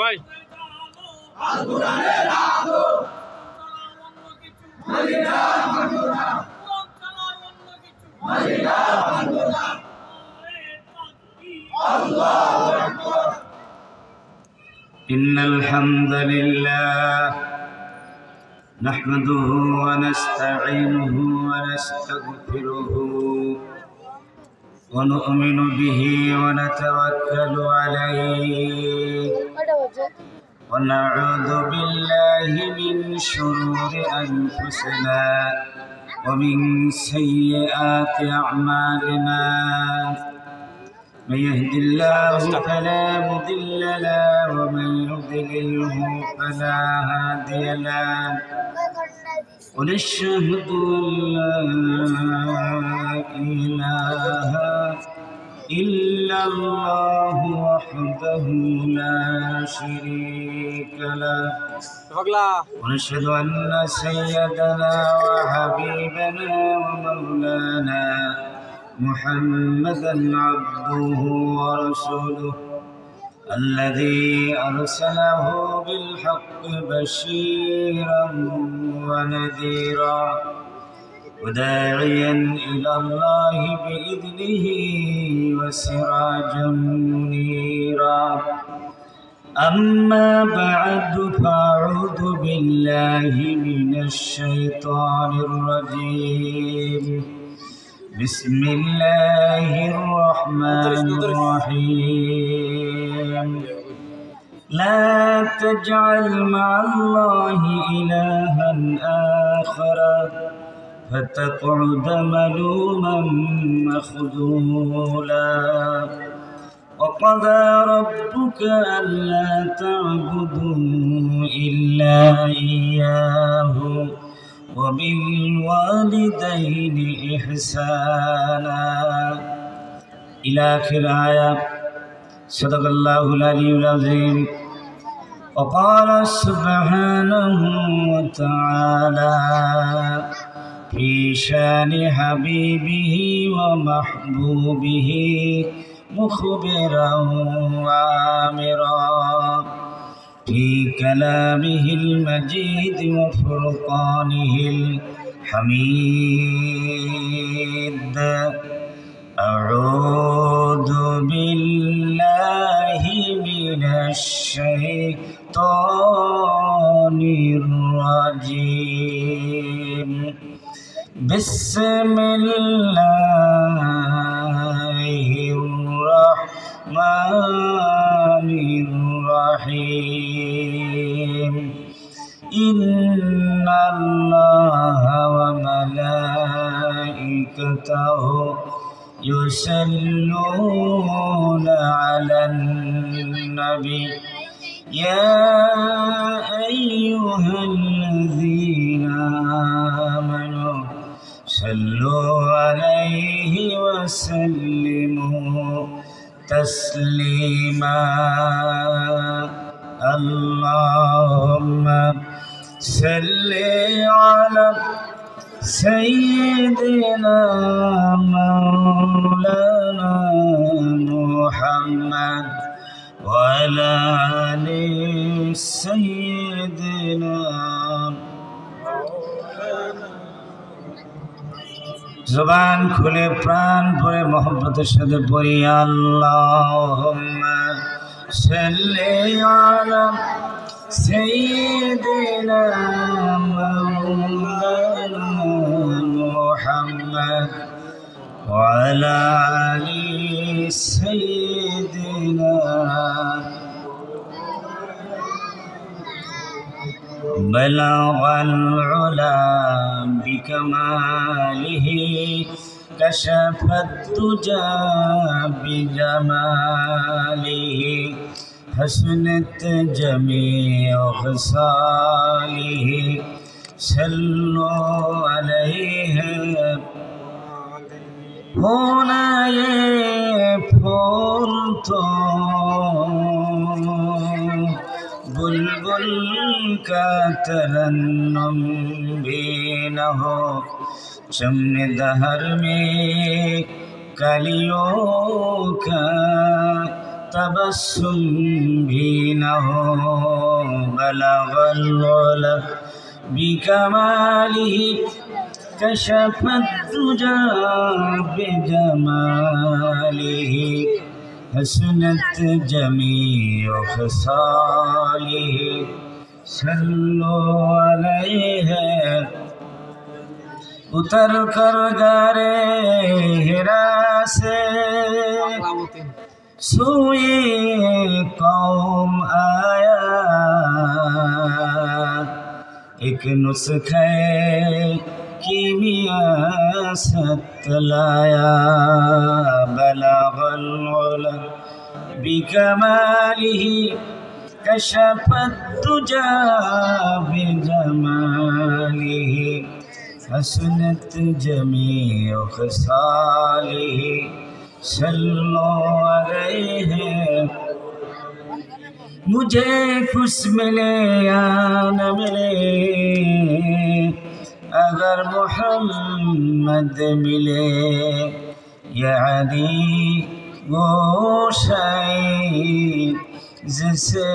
ভাই إن الحمد لله نحمده ونستعينه ونستغفره ونؤمن به ونتوكل عليه ونعوذ بالله من شرور أنفسنا ومن سيئات أعمالنا من يهد الله فلا مضل له ومن يضلله فلا هادي له ونشهد أن لا إله إلا الله وحده لا شريك له ونشهد أن سيدنا وحبيبنا ومولانا محمدا عبده ورسوله الذي أرسله بالحق بشيرا ونذيرا وداعيا إلى الله بإذنه وسراجا منيرا أما بعد فأعوذ بالله من الشيطان الرجيم بسم الله الرحمن الرحيم لا تجعل مع الله إلها آخر فتقعد ملوما مخذولا وقضى ربك ألا تعبدوا إلا إياه وبالوالدين إحسانا إلى آخر آية صدق الله العلي العظيم وقال سبحانه وتعالى في شان حبيبه ومحبوبه مخبرا وآمرا في كلامه المجيد وفرقانه الحميد أعوذ بالله من الشيطان الرجيم بسم الله الرحمن الرحيم إن الله وملائكته يصلون على النبي يا أيها الذين آمنوا صلوا عليه وسلموا تسليما اللهم صل على سيدنا مولانا محمد وعلى آل سيدنا জবান খুলে প্রাণ ভরে মহব্বতের সাথে পড়ি আল্লাহুম্মা সাল্লি আলা সাইয়্যিদিনা মাওলানা মুহাম্মদ ওয়া আলা আলি সাইয়্যিদিনা بلغ العلا بكماله كشف الدجى بجماله حسنت جميع خصاله صلوا عليه होना ये फूल तो बुलबुल का तरन्नुम भी न हो चमन दहर में कलियों का तबस्सुम भी न हो बलगल उला बिकमालिही कशफत दुजा बिजमालिही हसनत जमीउ खसालिही सल्लो अलैहि उतर कर गारे हिरा से सोए कौम आया एक नुस्खे कीमिया सतलाया बलगल उला बिकमालिही कशफत दुजा बिजमालिही हसनत जमीउ खसालिही सल्लो अलैहि मुझे खुश मिले या न मिले अगर मोहम्मद मिले या अली वो शय जिसे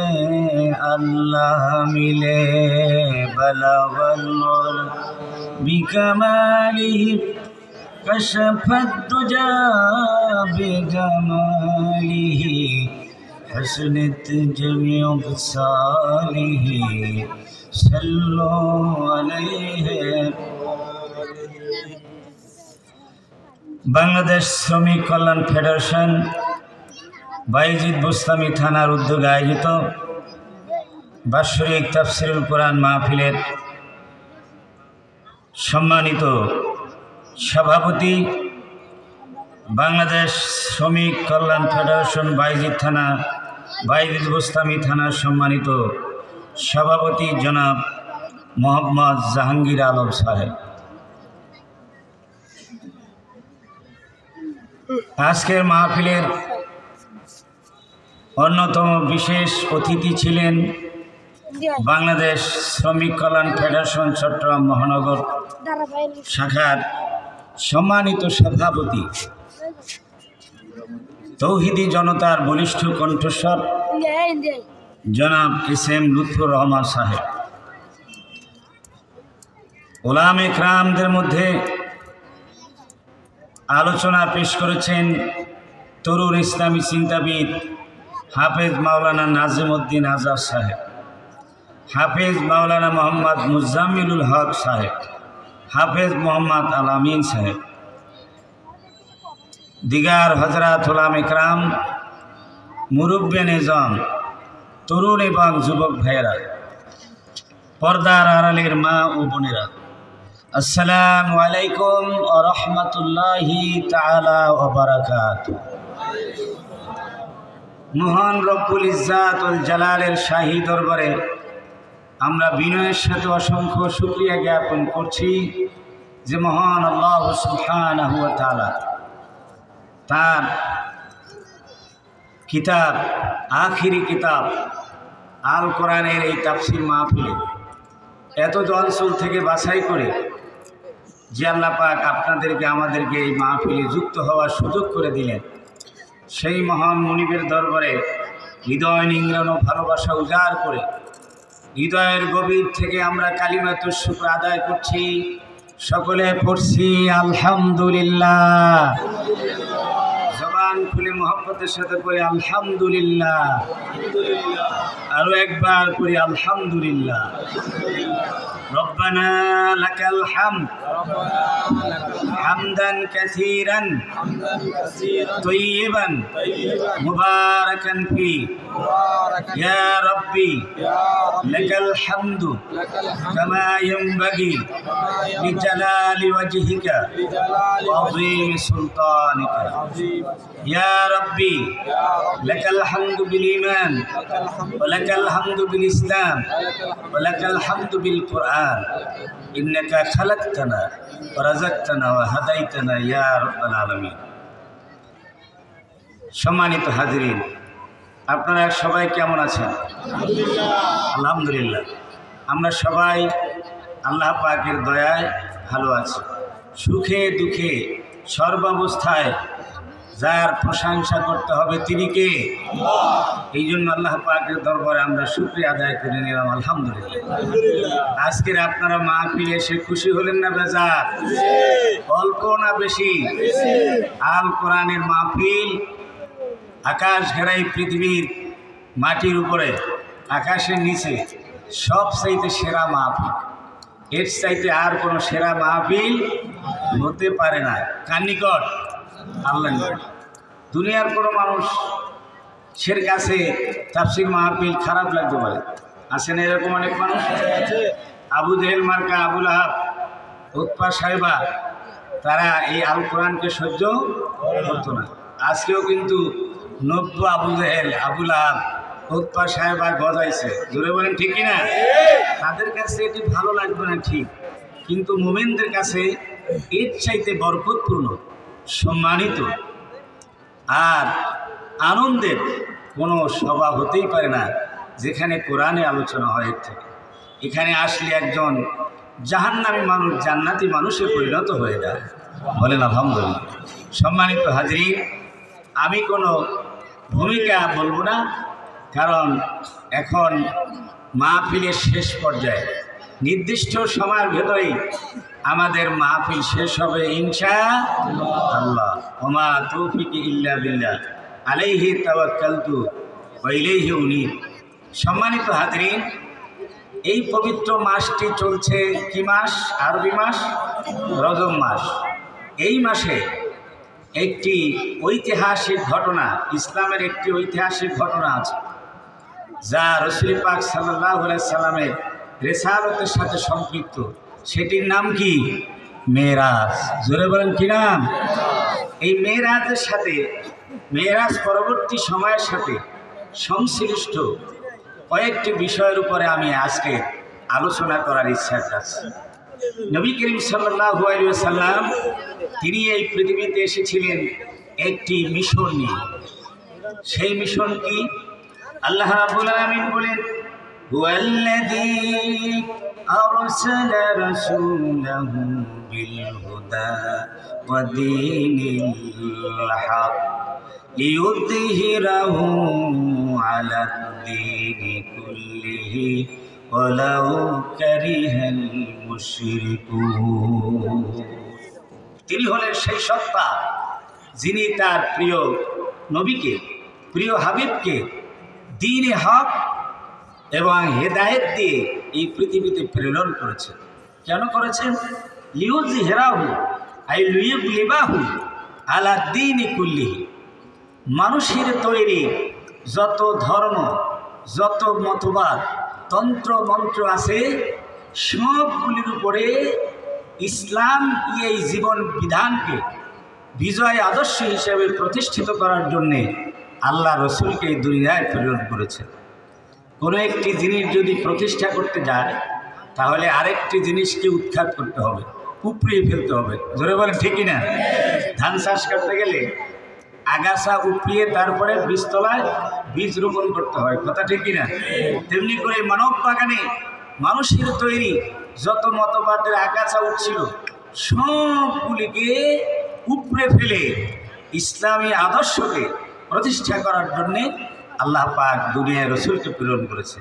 अल्लाह मिले बलगल उला बिकमालिही कशफत दुजा बिजमालिही हसनत जमीउ खसालिही सल्लो अलैहि। बांग्लादेश श्रमिक कल्याण फेडरेशन बायजीद बुस्तामी थानार उद्योगे आयोजित बार्षिक ताफसीरुल कुरान महफिलेर सम्मानित सभापति बांग्लादेश श्रमिक कल्याण फेडरेशन बायजीद बुस्तामी थानार सम्मानित सभापति जनाब मोहम्मद जहांगीर आलम साहेब आजकेर महफिलेर अन्यतम विशेष अतिथि छिलेन बांग्लादेश श्रमिक कल्याण फेडरेशन चट्टग्राम महानगर शाखार सम्मानित सभापति तौहिदी जनतार बलिष्ठ कण्ठस्वर जनाब एसएम लुत्फुर रहमान साहेब उलामे इकरामदेर मध्य आलोचना पेश करेছেন तरुण इस्लामी चिंताविद हाफेज मौलाना नाजिमुद्दीन आजाद साहेब हाफेज मौलाना मोहम्मद मुजाम्मिलुल हक साहेब हाफेज मोहम्मद आलामीन साहेब दिगार हजरात उलामा इकराम मुरब्बी निजाम तरुण एवं युवक भाइरा पर्दार आड़ालेर मा ओ बोनेरा अस्सलामु आलैकुम व रहमतुल्लाहि ताआला व बाराकातुहु। महान रब्बुल इज्जत वल जालालेर शाही दरबारे आमरा विनयेर साथे असंख्य शुक्रिया ज्ञापन करছি যে महान आल्लाह सुबहानाहु व ताआला तार किताब आखिरी किताब आल कुरानेर এই তাফসীর মাহফিলে এত অঞ্চল থেকে বাছাই করে যে আল্লাহ পাক আপনাদেরকে আমাদেরকে এই মাহফিলে যুক্ত হওয়ার সুযোগ করে দিলেন সেই মহান মুনিবের দরবারে হৃদয় নিংড়ানো ভালোবাসা উজাড় করে হৃদয়ের গভীর থেকে আমরা কালিমাতুশ শুকর আদায় করছি সকলে পড়ছি আলহামদুলিল্লাহ জবান খুলে মোহব্বতের সাথে পড়ি আলহামদুলিল্লাহ আরো একবার পড়ি আলহামদুলিল্লাহ ربنا لك الحمد حمدا كثيرا طيبا مباركا فيه يا ربي لك الحمد كما ينبغي لجلال وجهك وعظيم سلطانك يا ربي لك الحمد بالإيمان ولك الحمد بالإسلام ولك الحمد بالقرآن إنك خلقتنا ورزقتنا وهديتنا يا رب العالمين। সম্মানিত হাজিরিন আপনারা সবাই কেমন আছেন? আলহামদুলিল্লাহ আমরা সবাই আল্লাহ পাকের দয়ায় ভালো আছি। সুখে দুঃখে সর্বাবস্থায় যার প্রশংসা করতে হবে তিনি কে? এই জন্য আল্লাহ পাকের দরবারে আমরা শুকরিয়া আদায় করে নিলাম, আলহামদুলিল্লাহ। আজকের আপনারা মাহফিলে এসে খুশি হলেন না বেজার? অল্প না বেশি? আল কোরআনের মাহফিল, আকাশ ঘেরাই পৃথিবীর মাটির উপরে আকাশের নিচে সব চাইতে সেরা মাহফিল। এর চাইতে আর কোনো সেরা মাহফিল হতে পারে না। কার নিকট? আল্লাহ নিকট। দুনিয়ার কোনো মানুষের কাছে তাফসীর মাহফিল খারাপ লাগতে পারে, আছে না এরকম অনেক মানুষ? আবু জেহেল মার্কা, আবুল আহাব, উতবা সাহেবা, তারা এই আল কোরআনকে সহ্য করতো না। আজকেও কিন্তু নব্য আবু জেহেল, আবুল আহাব, উতবা সাহেবা গজাইছে, জোরে বলেন ঠিক কিনা? তাদের কাছে এটি ভালো লাগবে না ঠিক, কিন্তু মুমিনদের কাছে এর চাইতে বরকতপূর্ণ, সম্মানিত আর আনন্দের কোনো সভা হতেই পারে না যেখানে কোরআনে আলোচনা হয়। এর থেকে এখানে আসলে একজন জাহান্নামী মানুষ জান্নাতি মানুষে পরিণত হয়ে যায়। বলেন আলহামদুলিল্লাহ। সম্মানিত হাজরিন, আমি কোনো ভূমিকা বলবো না, কারণ এখন মাহফিলের শেষ পর্যায়ে, নির্দিষ্ট সময়ের ভেতরেই আমাদের মাহফিল শেষ হবে ইনশাআল্লাহ। ওমা তৌফিকি ইল্লা বিল্লাহ, আলাইহি তাওয়াক্কালতু ওয়া ইলাইহি উনীব। সম্মানিত হাজরিন, এই পবিত্র মাসটি চলছে কি মাস? আরবি মাস রজব মাস। এই মাসে একটি ঐতিহাসিক ঘটনা, ইসলামের একটি ঐতিহাসিক ঘটনা আছে, যা রাসূল পাক সাল্লাল্লাহু আলাইহি সাল্লামের রিসালাতের সাথে সম্পৃক্ত। সেটির নাম কি? মেরাজ। জোরে বলেন কি নাম? এই মেরাজের সাথে, মেরাজ পরবর্তী সময়ের সাথে সংশ্লিষ্ট কয়েকটি বিষয়ের উপরে আমি আজকে আলোচনা করার ইচ্ছা আছে। নবী করিম সাল্লাল্লাহু আলাইহি ওয়াসাল্লাম তিনি এই পৃথিবীতে এসেছিলেন একটি মিশন নিয়ে। সেই মিশন কি? আল্লাহ রাব্বুল আলামিন বলেন, হুয়াল্লাযী আরসালা রাসূলাহু বিল হুদা ওয়া দীনিল হক লিইয়ুযহিরাহু আলাদ দীনি কুল্লিহি ওয়ালাউ কারিহাল মুশরিকুন। তিনি হলেন সেই সত্তা যিনি তার প্রিয় নবীকে, প্রিয় হাবিবকে দ্বীনে হক এবং হেদায়েত দিয়ে এই পৃথিবীতে প্রেরণ করেছেন। কেন করেছেন? লিইয়ুযহিরাহু আই লিইয়ুগলিবাহু আলা দীনি কুল্লিহি। মানুষের তৈরি যত ধর্ম, যত মতবাদ, তন্ত্র মন্ত্র আছে, সবগুলির উপরে ইসলাম এই জীবন বিধানকে বিজয় আদর্শ হিসেবে প্রতিষ্ঠিত করার জন্যে আল্লাহ রসুলকে এই দুনিয়ায় প্রেরণ করেছেন। কোনো একটি জিনিস যদি প্রতিষ্ঠা করতে যায়, তাহলে আরেকটি জিনিসকে উৎখাত করতে হবে, উপড়িয়ে ফেলতে হবে। জোরে বলেন ঠিকই না? ধান চাষ করতে গেলে আগাছা উপড়িয়ে তারপরে বীজতলায় বীজ রোপণ করতে হয়, কথা ঠিকই না? তেমনি করে মানব বাগানে মানুষের তৈরি যত মতবাদের আগাছা উঠছিল, সবগুলিকে উপড়ে ফেলে ইসলামী আদর্শকে প্রতিষ্ঠা করার জন্যে আল্লাহ পাক দুনিয়ায় রসুলকে প্রেরণ করেছে।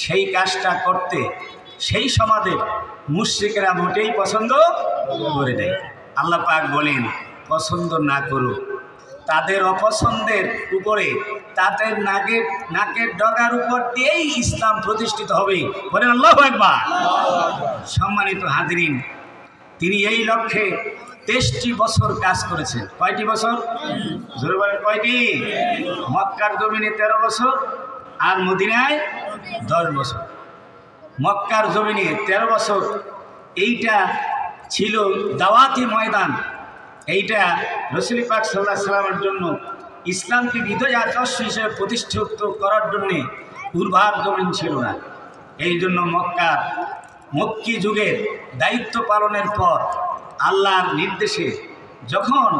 সেই কাজটা করতে সেই সমাজের মুশরিকরা মোটেই পছন্দ করে নেয়। আল্লাহ পাক বলেন, পছন্দ না করুক, তাদের অপছন্দের উপরে, তাদের নাকের ডগার উপর দিয়েই ইসলাম প্রতিষ্ঠিত হবে। বলেন আল্লাহু আকবার। সম্মানিত হাজরিন, তিনি এই লক্ষ্যে 23টি বছর কাজ করেছেন। কয়টি বছর? জোরে বলেন কয়টি? মক্কার জমিনে 13 বছর আর মদিনায় 10 বছর। মক্কার জমিনে 13 বছর, এইটা ছিল দাওয়াতি ময়দান। এইটা রাসূল পাক সাল্লাল্লাহু আলাইহি ওয়াসাল্লামের জন্য ইসলামকে বিজয় আদর্শ হিসেবে প্রতিষ্ঠিত করার জন্যে উর্বর জমিন ছিল না। এই জন্য মক্কি যুগের দায়িত্ব পালনের পর আল্লাহর নির্দেশে যখন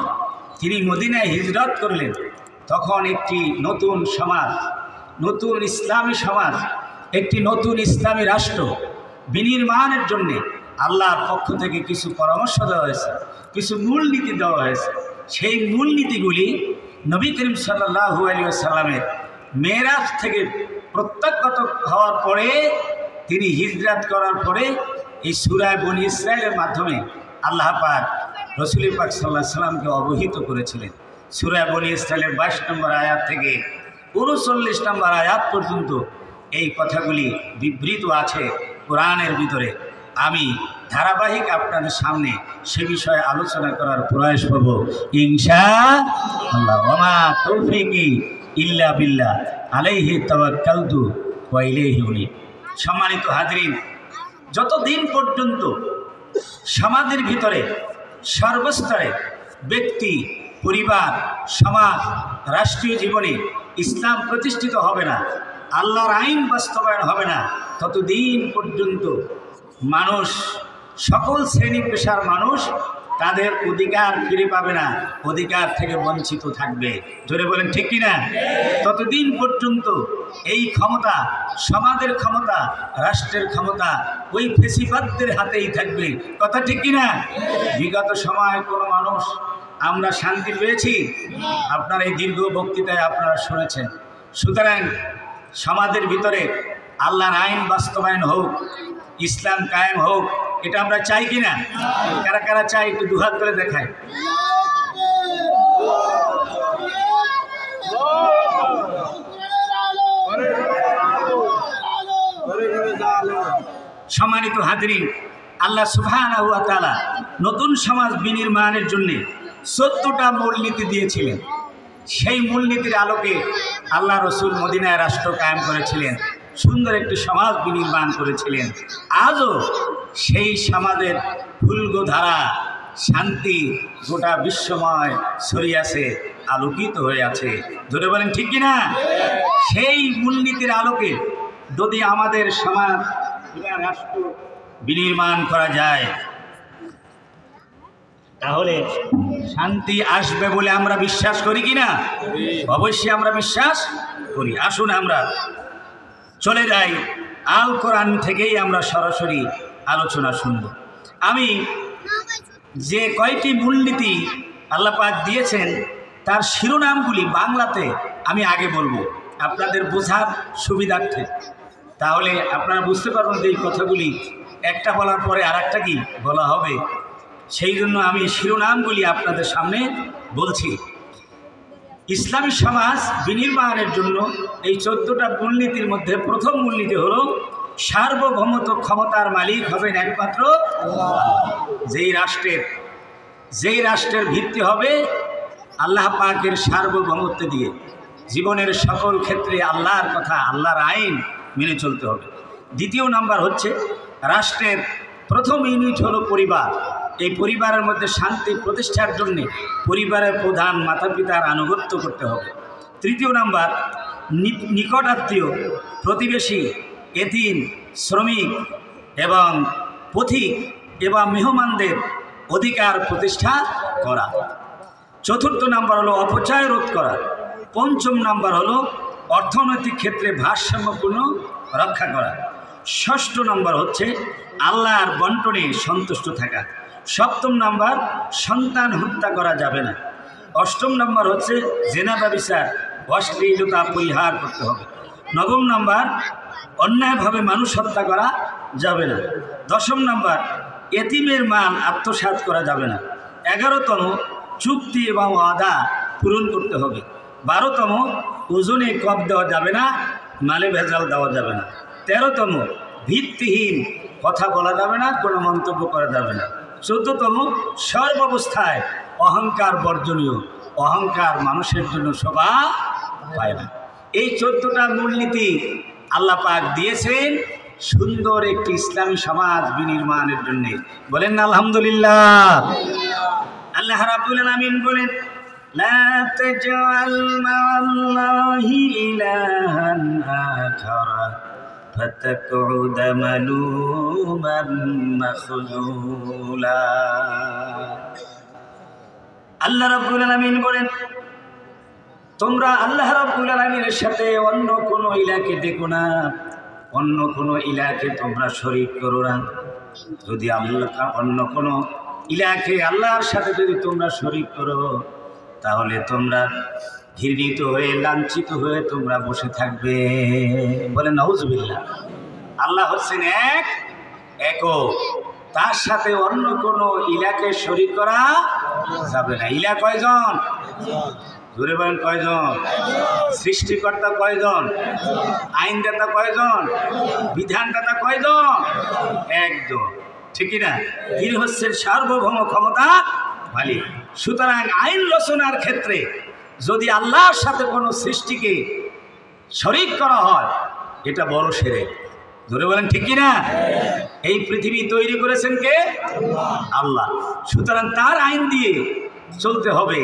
তিনি মদিনায় হিজরত করলেন, তখন একটি নতুন সমাজ, নতুন ইসলামী সমাজ, একটি নতুন ইসলামী রাষ্ট্র বিনির্মাণের জন্যে আল্লাহর পক্ষ থেকে কিছু পরামর্শ দেওয়া হয়েছে, কিছু মূলনীতি দেওয়া হয়েছে। সেই মূলনীতিগুলি নবী করিম সাল্লাল্লাহু আলাইহি ওয়াসাল্লামের মেরাজ থেকে প্রত্যাগত হওয়ার পরে, তিনি হিজরত করার পরে এই সূরা বনী ইসরাঈলের মাধ্যমে আল্লাহ পাক রাসূল পাক সাল্লাল্লাহু আলাইহি ওয়াসাল্লামকে অবহিত করেছিলেন। সূরা বনী ইসরাঈলের 22 নম্বর আয়াত থেকে 39 নম্বর আয়াত পর্যন্ত এই কথাগুলি বিবৃত আছে কোরআনের ভিতরে। আমি ধারাবাহিক আপনাদের সামনে সে বিষয়ে আলোচনা করার প্রয়াস করব ইনশাআল্লাহ। ওয়া মা তৌফিকি ইল্লা বিল্লাহ আলাইহি তাওয়াক্কালতু ওয়া ইলাইহি উনীব। সম্মানিত হাজরিন, যতদিন পর্যন্ত সমাজের ভিতরে সর্বস্তরে ব্যক্তি, পরিবার, সমাজ, রাষ্ট্রীয় জীবনে ইসলাম প্রতিষ্ঠিত হবে না, আল্লাহর আইন বাস্তবায়ন হবে না, ততদিন পর্যন্ত মানুষ, সকল শ্রেণী পেশার মানুষ তাদের অধিকার ফিরে পাবে না, অধিকার থেকে বঞ্চিত থাকবে। জোরে বলেন ঠিক কিনা? ততদিন পর্যন্ত এই ক্ষমতা, সমাজের ক্ষমতা, রাষ্ট্রের ক্ষমতা ওই ফেসিবাদদের হাতেই থাকবে। কথা ঠিক কিনা? বিগত সময় কোনো মানুষ আমরা শান্তি পেয়েছি? আপনার এই দীর্ঘ বক্তৃতায় আপনারা শুনেছেন। সুতরাং সমাজের ভিতরে আল্লাহর আইন বাস্তবায়ন হোক, ইসলাম কায়েম হোক, এটা আমরা চাই কিনা? কারা কারা চাই একটু দুহাত করে দেখায়। সম্মানিত হাজরিন, আল্লাহ সুবহানাহু ওয়া তাআলা নতুন সমাজ বিনির্মাণের জন্য 14টা মূলনীতি দিয়েছিলেন। সেই মূলনীতির আলোকে আল্লাহ রসুল মদিনায় রাষ্ট্র কায়েম করেছিলেন, সুন্দর একটি সমাজ বিনির্মাণ করেছিলেন। আজও সেই সমাজের ফুলগোধারা শান্তি গোটা বিশ্বময় ছড়িয়েছে, আলোকিত হয়ে আছে। ধরে বলেন ঠিক কিনা? সেই মূলনীতির আলোকে যদি আমাদের সমাজ, রাষ্ট্র বিনির্মাণ করা যায়, তাহলে শান্তি আসবে বলে আমরা বিশ্বাস করি কিনা? অবশ্যই আমরা বিশ্বাস করি। আসুন আমরা চলে যাই আল কোরআন থেকেই আমরা সরাসরি আলোচনা শুনব। আমি যে কয়টি মূলনীতি আল্লাহ পাক দিয়েছেন তার শিরোনামগুলি বাংলাতে আমি আগে বলবো আপনাদের বোঝার সুবিধার্থে, তাহলে আপনারা বুঝতে পারবেন যে এই কথাগুলি একটা বলার পরে আর একটা কি বলা হবে। সেই জন্য আমি শিরোনামগুলি আপনাদের সামনে বলছি। ইসলামী সমাজ বিনির্মাণের জন্য এই 14টা মূলনীতির মধ্যে প্রথম মূলনীতি হলো সার্বভৌমত্ব, ক্ষমতার মালিক হবেন একমাত্র যেই রাষ্ট্রের ভিত্তি হবে আল্লাহ পাকের সার্বভৌমত্ব দিয়ে, জীবনের সকল ক্ষেত্রে আল্লাহর কথা, আল্লাহর আইন মেনে চলতে হবে। দ্বিতীয় নাম্বার হচ্ছে রাষ্ট্রের প্রথম ইউনিট হলো পরিবার। এই পরিবারের মধ্যে শান্তি প্রতিষ্ঠার জন্যে পরিবারের প্রধান মাতা পিতার আনুগত্য করতে হবে। তৃতীয় নাম্বার নিকটাত্মীয়, প্রতিবেশী, এতিম, শ্রমিক এবং পথিক এবং মেহমানদের অধিকার প্রতিষ্ঠা করা। চতুর্থ নাম্বার হলো অপচয় রোধ করা। পঞ্চম নাম্বার হলো অর্থনৈতিক ক্ষেত্রে ভারসাম্যপূর্ণ রক্ষা করা। ষষ্ঠ নাম্বার হচ্ছে আল্লাহর বন্টনে সন্তুষ্ট থাকা। সপ্তম নাম্বার সন্তান হত্যা করা যাবে না। অষ্টম নাম্বার হচ্ছে জেনা ব্যভিচার, অশ্লীলতা পরিহার করতে হবে। নবম নাম্বার অন্যায়ভাবে মানুষ হত্যা করা যাবে না। দশম নাম্বার এতিমের মাল আত্মসাৎ করা যাবে না। 11তম চুক্তি এবং ওয়াদা পূরণ করতে হবে। 12তম ওজনে কম দেওয়া যাবে না, মালে ভেজাল দেওয়া যাবে না। 13তম ভিত্তিহীন কথা বলা যাবে না, কোনো মন্তব্য করা যাবে না। 14তম সর্বাবস্থায় অহংকার বর্জনীয়, অহংকার মানুষের জন্য শোভা পায় না। এই 14টা মূলনীতি আল্লাহ পাক দিয়েছেন সুন্দর একটি ইসলামী সমাজ বিনির্মাণের জন্য। বলেন না আলহামদুলিল্লাহ। আল্লাহ রাব্বুল আলামিন বলেন লা তাজআল মা'আল্লাহি ইলাহান আখারা ফাতাকউদ মালুমান মাখজুলা। আল্লাহ রাব্বুল আলামিন বলেন তোমরা আল্লাহ রাব্বুল আলামিনের সাথে অন্য কোনো ইলাকে দেখো না, অন্য কোনো ইলাকে তোমরা শরীক করো না। যদি আল্লাহ অন্য কোনো ইলাকে আল্লাহর সাথে যদি তোমরা শরীক করো তাহলে তোমরা ঘৃণিত হয়ে লাঞ্ছিত হয়ে তোমরা বসে থাকবে। বলে নাউজুবিল্লাহ। আল্লাহ হচ্ছেন এক, একক, তার সাথে অন্য কোনো ইলাকে শরীক করা যাবে না। ইলা কয়জন? ধরে বলেন কয়জন? সৃষ্টিকর্তা কয়জন? আইনদাতা কয়জন? বিধানদাতা কয়জন? একজন, ঠিক না? তিনি হচ্ছেন সার্বভৌম ক্ষমতা মালিক। সুতরাং আইন রচনার ক্ষেত্রে যদি আল্লাহর সাথে কোনো সৃষ্টিকে শরীক করা হয়, এটা বড় শিরক। ধরে বলেন ঠিক কিনা? এই পৃথিবী তৈরি করেছেন কে? আল্লাহ। সুতরাং তার আইন দিয়ে চলতে হবে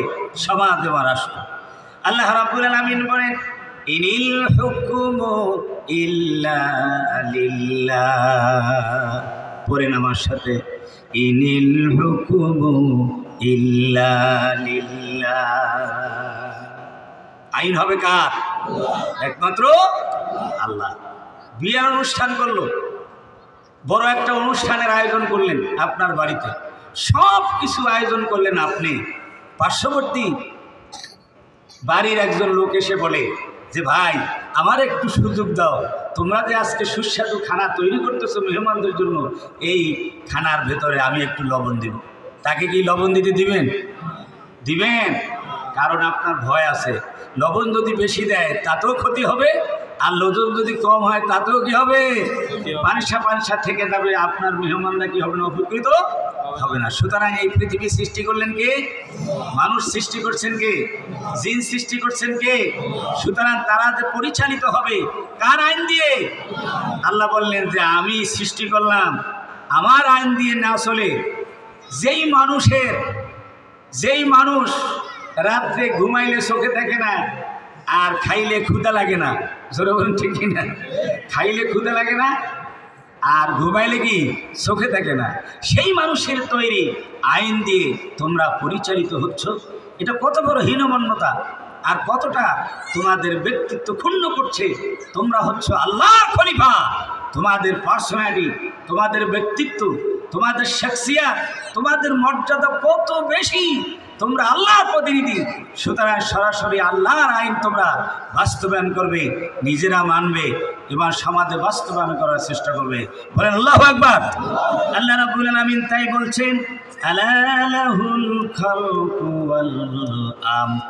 সমাজ এবং রাষ্ট্র। আল্লাহ রাব্বুল আলামিন বলেন, ইনিল হুকুমু ইল্লা লিল্লাহ। পড়েন আমার সাথে, ইনিল হুকুমু ইল্লা লিল্লাহ। আইন হবে কার? একমাত্র আল্লাহ। বিয়ের অনুষ্ঠান করলো, বড় একটা অনুষ্ঠানের আয়োজন করলেন আপনার বাড়িতে, সব কিছু আয়োজন করলেন আপনি। পার্শ্ববর্তী বাড়ির একজন লোক এসে বলে যে, ভাই আমার একটু সুযোগ দাও, তোমরা যে আজকে সুস্বাদু খানা তৈরি করতেছো মেহমানদের জন্য, এই খানার ভেতরে আমি একটু লবণ দিব। তাকে কি লবণ দিতে দিবেন? দিবেন? কারণ আপনার ভয় আছে, লবণ যদি বেশি দেয় তাতেও ক্ষতি হবে, আর লবণ যদি কম হয় তাতেও কি হবে? পানিসা পানিসা থেকে যাবে, আপনার মেহমানরা কি হবে না? উপকৃত হবে না। সুতরাং এই পৃথিবী সৃষ্টি করলেন কে? মানুষ সৃষ্টি করছেন কে? জিন সৃষ্টি করছেন কে? সুতরাং তারা যে পরিচালিত হবে কার আইন দিয়ে? আল্লাহ বললেন যে আমি সৃষ্টি করলাম, আমার আইন দিয়ে না চলে, যেই মানুষ রাত্রে ঘুমাইলে চোখে থাকে না আর খাইলে ক্ষুধা লাগে না, জোরে বলুন ঠিক কিনা? খাইলে ক্ষুধা লাগে না আর ঘুমাইলে কি চোখে থাকে না, সেই মানুষের তৈরি আইন দিয়ে তোমরা পরিচালিত হচ্ছ। এটা কত বড় হীনমন্যতা, আর কতটা তোমাদের ব্যক্তিত্ব ক্ষুণ্ণ করছে। তোমরা হচ্ছ আল্লাহর খলিফা, তোমাদের পার্সোনালিটি, তোমাদের ব্যক্তিত্ব, তোমাদের শখসিয়াত, তোমাদের মর্যাদা কত বেশি, তোমরা আল্লাহর প্রতিনিধি। সুতরাং সরাসরি আল্লাহর আইন তোমরা বাস্তবায়ন করবে, নিজেরা মানবে এবং সমাজে বাস্তবায়ন করার চেষ্টা করবে। বলেন আল্লাহু আকবার। আল্লাহ রাব্বুল আলামিন তাই বলছেন, আলা লাহুল খালকু ওয়াল আমর,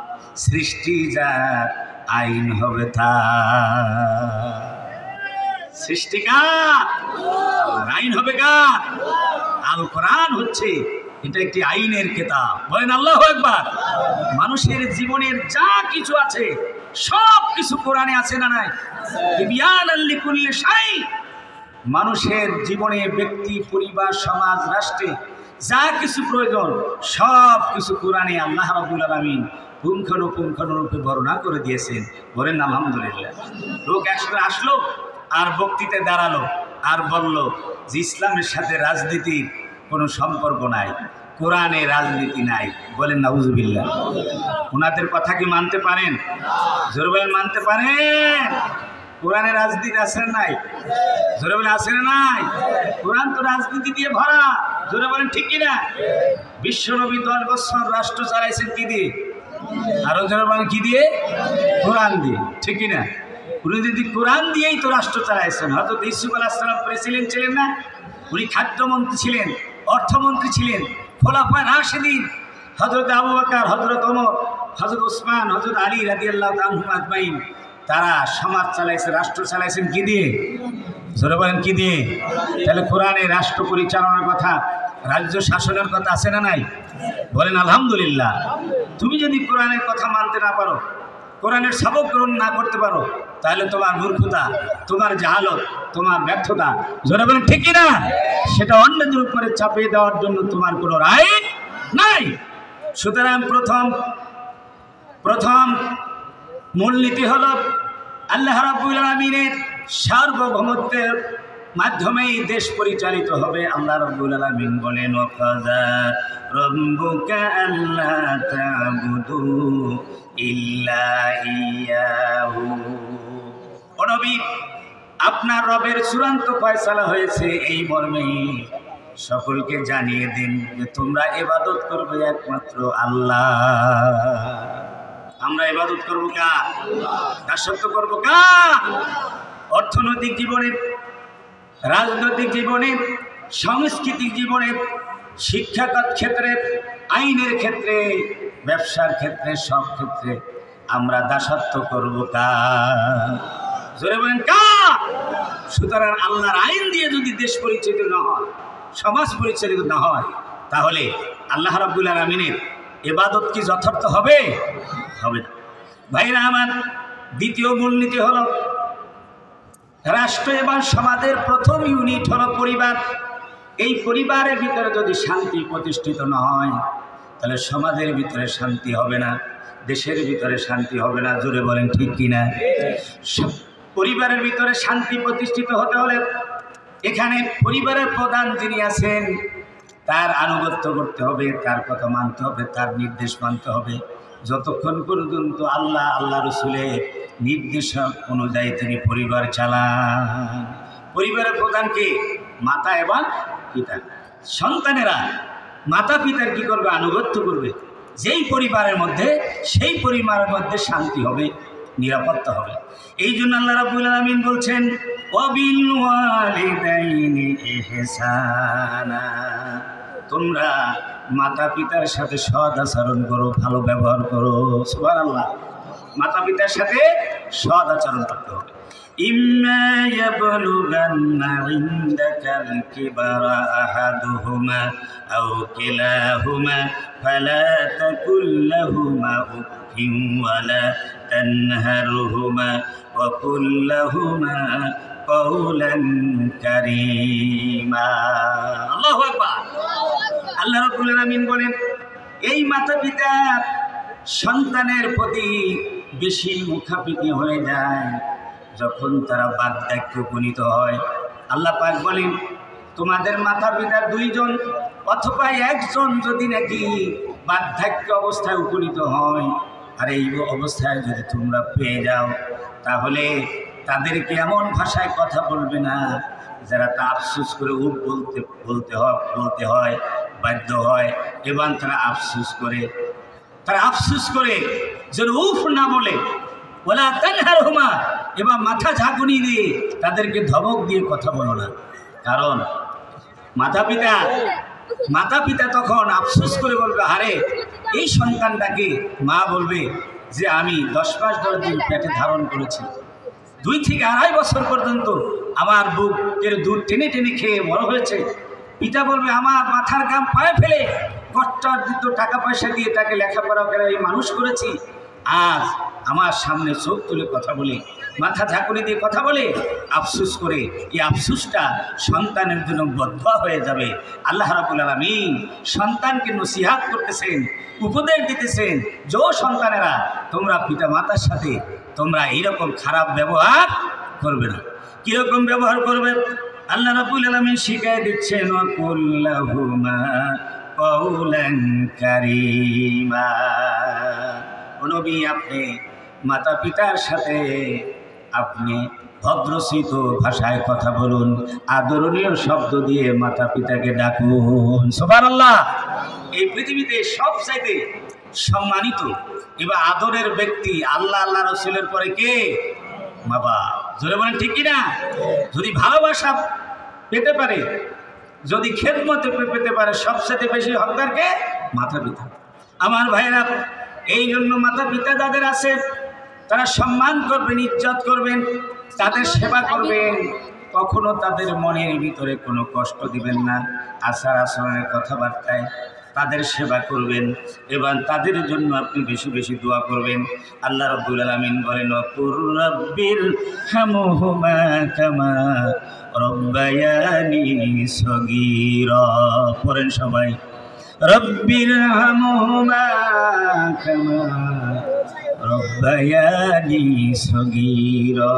সৃষ্টি যার আইন হবে তার। সৃষ্টি কার? আইন হবে কার? আল কোরআন হচ্ছে এটা একটি আইনের কিতাব। বলেন আল্লাহু আকবার। মানুষের জীবনের যা কিছু আছে সব কিছু কোরআনে আছে না নাই? বিয়ানাল লিকুল্লি শাই। মানুষের জীবনে, ব্যক্তি, পরিবার, সমাজ, রাষ্ট্রে যা কিছু প্রয়োজন সব কিছু কোরআনে আল্লাহ রাব্বুল আলামিন পুঙ্খানুপুঙ্খানুরূপে বর্ণনা করে দিয়েছেন। বলেন আলহামদুলিল্লাহ। লোক একসাথে আসলো আর বক্তৃতায় দাঁড়ালো আর বলল যে ইসলামের সাথে রাজনীতির কোনো সম্পর্ক নাই, কোরআনে রাজনীতি নাই। বলেন নাউজুবিল্লাহ। ওনাদের কথা কি মানতে পারেন? জোরে বলেন মানতে পারেন? কোরআনে রাজনীতি আছে না নাই? জোরে বলেন আছে না নাই? কোরআন তো রাজনীতি দিয়ে ভরা। জোরে বলেন ঠিক কিনা? বিশ্বনবী 10 বছর রাষ্ট্র চালাইছেন কি দিয়ে? আরো জোরে বলেন কি দিয়ে? কোরআন দিয়ে, ঠিক কিনা? উনি যদি কোরআন দিয়েই তো রাষ্ট্র চালাইছেন। হযরত ইউসুফ আলাইহিস সালাম প্রেসিডেন্ট ছিলেন না? উনি খাদ্যমন্ত্রী ছিলেন, অর্থমন্ত্রী ছিলেন, খোলাফায়ে রাশিদিন হযরত আবু বকর, হযরত ওমর, হযরত ওসমান, হযরত আলী রাদিয়াল্লাহু তাআলা আনহুম আজমাইন। তারা সমাজ চালাইছে, রাষ্ট্র চালাইছেন কি দিয়ে? জোরে বলেন কি দিয়ে? তাহলে কোরআনে রাষ্ট্র পরিচালনার কথা, রাজ্য শাসনের কথা আছে না নাই? বলেন আলহামদুলিল্লাহ। তুমি যদি কোরআনের কথা মানতে না পারো, কোরআনের সবক গ্রহণ না করতে পারো, তাহলে তোমার মূর্খতা, তোমার জাহালত, তোমার ব্যর্থতা, জোরে বলেন ঠিক কিনা, সেটা অন্যদের উপরে চাপিয়ে দেওয়ার জন্য তোমার কোনো রাইট নাই। সুতরাং প্রথম মূলনীতি হলো আল্লাহ রাব্বুল আলামিনের সার্বভৌমত্বের মাধ্যমেই দেশ পরিচালিত হবে। আল্লাহ রাব্বুল আলামিন বলেন, ওয়াকাযা রাব্বুকা আল্লা তা'বুদু ইল্লা ইয়্যাহু। ও নবী, আপনার রবের চূড়ান্ত ফয়সালা হয়েছে এই মর্মে সকলকে জানিয়ে দিন যে তোমরা ইবাদত করবে একমাত্র আল্লাহ। আমরা ইবাদত করবো কার? দাসত্ব করবো কার? অর্থনৈতিক জীবনে, রাজনৈতিক জীবনে, সাংস্কৃতিক জীবনে, শিক্ষাগত ক্ষেত্রে, আইনের ক্ষেত্রে, ব্যবসার ক্ষেত্রে, সব ক্ষেত্রে আমরা দাসত্ব করবো কার? জোরে বলেন কার? সুতরাং আল্লাহর আইন দিয়ে যদি দেশ পরিচালিত না হয়, সমাজ পরিচালিত না হয়, তাহলে আল্লাহ রাব্বুল আলামিনের ইবাদত কি যথার্থ হবে? হবে না। ভাইরা আমার, দ্বিতীয় মূলনীতি হলো রাষ্ট্র এবং সমাজের প্রথম ইউনিট হলো পরিবার। এই পরিবারের ভিতরে যদি শান্তি প্রতিষ্ঠিত না হয়, তাহলে সমাজের ভিতরে শান্তি হবে না, দেশের ভিতরে শান্তি হবে না। জোরে বলেন ঠিক কিনা? পরিবারের ভিতরে শান্তি প্রতিষ্ঠিত হতে হলে এখানে পরিবারের প্রধান যিনি আছেন তার আনুগত্য করতে হবে, তার কথা মানতে হবে, তার নির্দেশ মানতে হবে। যতক্ষণ পর্যন্ত আল্লাহ রসুলের নির্দেশ অনুযায়ী তিনি পরিবার চালান। পরিবারের প্রধানকে মাতা এবং পিতা। সন্তানেরা মাতা পিতার কি করবে? আনুগত্য করবে। যেই পরিবারের মধ্যে, সেই পরিবারের মধ্যে শান্তি হবে, নিরাপত্তা হবে। এই জন্য আল্লাহ রাব্বুল আলামিন বলছেন ওয়াবিল ওয়ালিদাইনি ইহসানা, তোমরা মাতা পিতার সাথে সৎ আচরণ করো, ভালো ব্যবহার করো। সুবহানাল্লাহ। মাতা পিতার সাথে সৎ আচরণ করতে হবে। ইম্মা ইয়াবলুগান্না ইনদাকাল কিবারা আহাদুহুমা আও কিলাহুমা ফালা তাকুল লাহুমা উফিন ওয়ালা তানহারহুমা ওয়া কুল লাহুমা কওলান কারীমা। আল্লাহু আকবার। আল্লাহ রাব্বুল আলামিন বলেন, এই মাতা পিতা সন্তানের প্রতি বেশি মুখাপেক্ষী হয়ে যায় যখন তারা বার্ধক্যে উপনীত হয়। আল্লাহ পাক বলেন, তোমাদের মাতা পিতার দুইজন অথবা একজন যদি নাকি বার্ধক্য অবস্থায় উপনীত হয়, আর এই অবস্থায় যদি তোমরা পেয়ে যাও, তাহলে তাদেরকে এমন ভাষায় কথা বলবে না যারা তা আফসোস করে বলতে হয়, বাধ্য হয়, এবং তারা আফসোস করে যেন উফ না বলে, ওয়ালা তানহারহুমা, এবং মাথা ঝাঁকুনি দিয়ে তাদেরকে ধমক দিয়ে কথা বলো না। কারণ মাতা পিতা তখন আফসোস করে বলবে, আরে এই সন্তানটাকে, মা বলবে যে আমি 10 মাস 10 দিন পেটে ধারণ করেছি, 2 থেকে 2.5 বছর পর্যন্ত আমার বুকের দুধ টেনে টেনে খেয়ে বড় হয়েছে। পিতা বলবে, আমার মাথার ঘাম পায়ে ফেলে কষ্টার্জিত টাকা পয়সা দিয়ে তাকে লেখাপড়া করে এই মানুষ করেছি, আজ আমার সামনে চোখ তুলে কথা বলে, মাথা ঝাঁকুনি দিয়ে কথা বলে, আফসোস করে, এই আফসোসটা সন্তানের জন্য বদদুয়া হয়ে যাবে। আল্লাহ রাব্বুল আলামিন সন্তানকে নসিহত করতেছেন, উপদেশ দিতেছেন, যে সন্তানেরা তোমরা পিতা মাতার সাথে তোমরা এইরকম খারাপ ব্যবহার করবে না। কীরকম ব্যবহার করবে? আল্লাহ রাব্বুল আলামিন শিখিয়ে দিচ্ছেন, ওয়া কুল লাহুমা কওলান কারীমা। নবী, আপনি মাতা পিতার সাথে আপনি ভদ্রসিত ভাষায় কথা বলুন, আদরণীয় শব্দ দিয়ে মাতা পিতাকে ডাকুন। সুবহানাল্লাহ। এই পৃথিবীতে সবচাইতে সম্মানিত এবং আদরের ব্যক্তি আল্লাহ রাসূলের পরে কে? মা বাবা। জোরে বলেন ঠিক কিনা? যদি ভালোবাসা পেতে পারে, যদি খেদমতে পেতে পারে, সবচেয়ে বেশি হকদার কে? মাতা পিতা। আমার ভাইরা, এই জন্য মাতা পিতা যাদের আছে তারা সম্মান করবেন, ইজ্জত করবেন, তাদের সেবা করবেন, কখনো তাদের মনের ভিতরে কোনো কষ্ট দিবেন না। আচার আচরণের কথাবার্তায় তাদের সেবা করবেন এবং তাদের জন্য আপনি বেশি বেশি দোয়া করবেন। আল্লাহ রাব্বুল আলামিন বলেন, ওয়াকুর রাব্বির হামহুমা কামা রব্বায়ানি সগীরা। পড়েন সবাই, রব্বির হামহুমা কামা রব্বায়ানি সগীরা।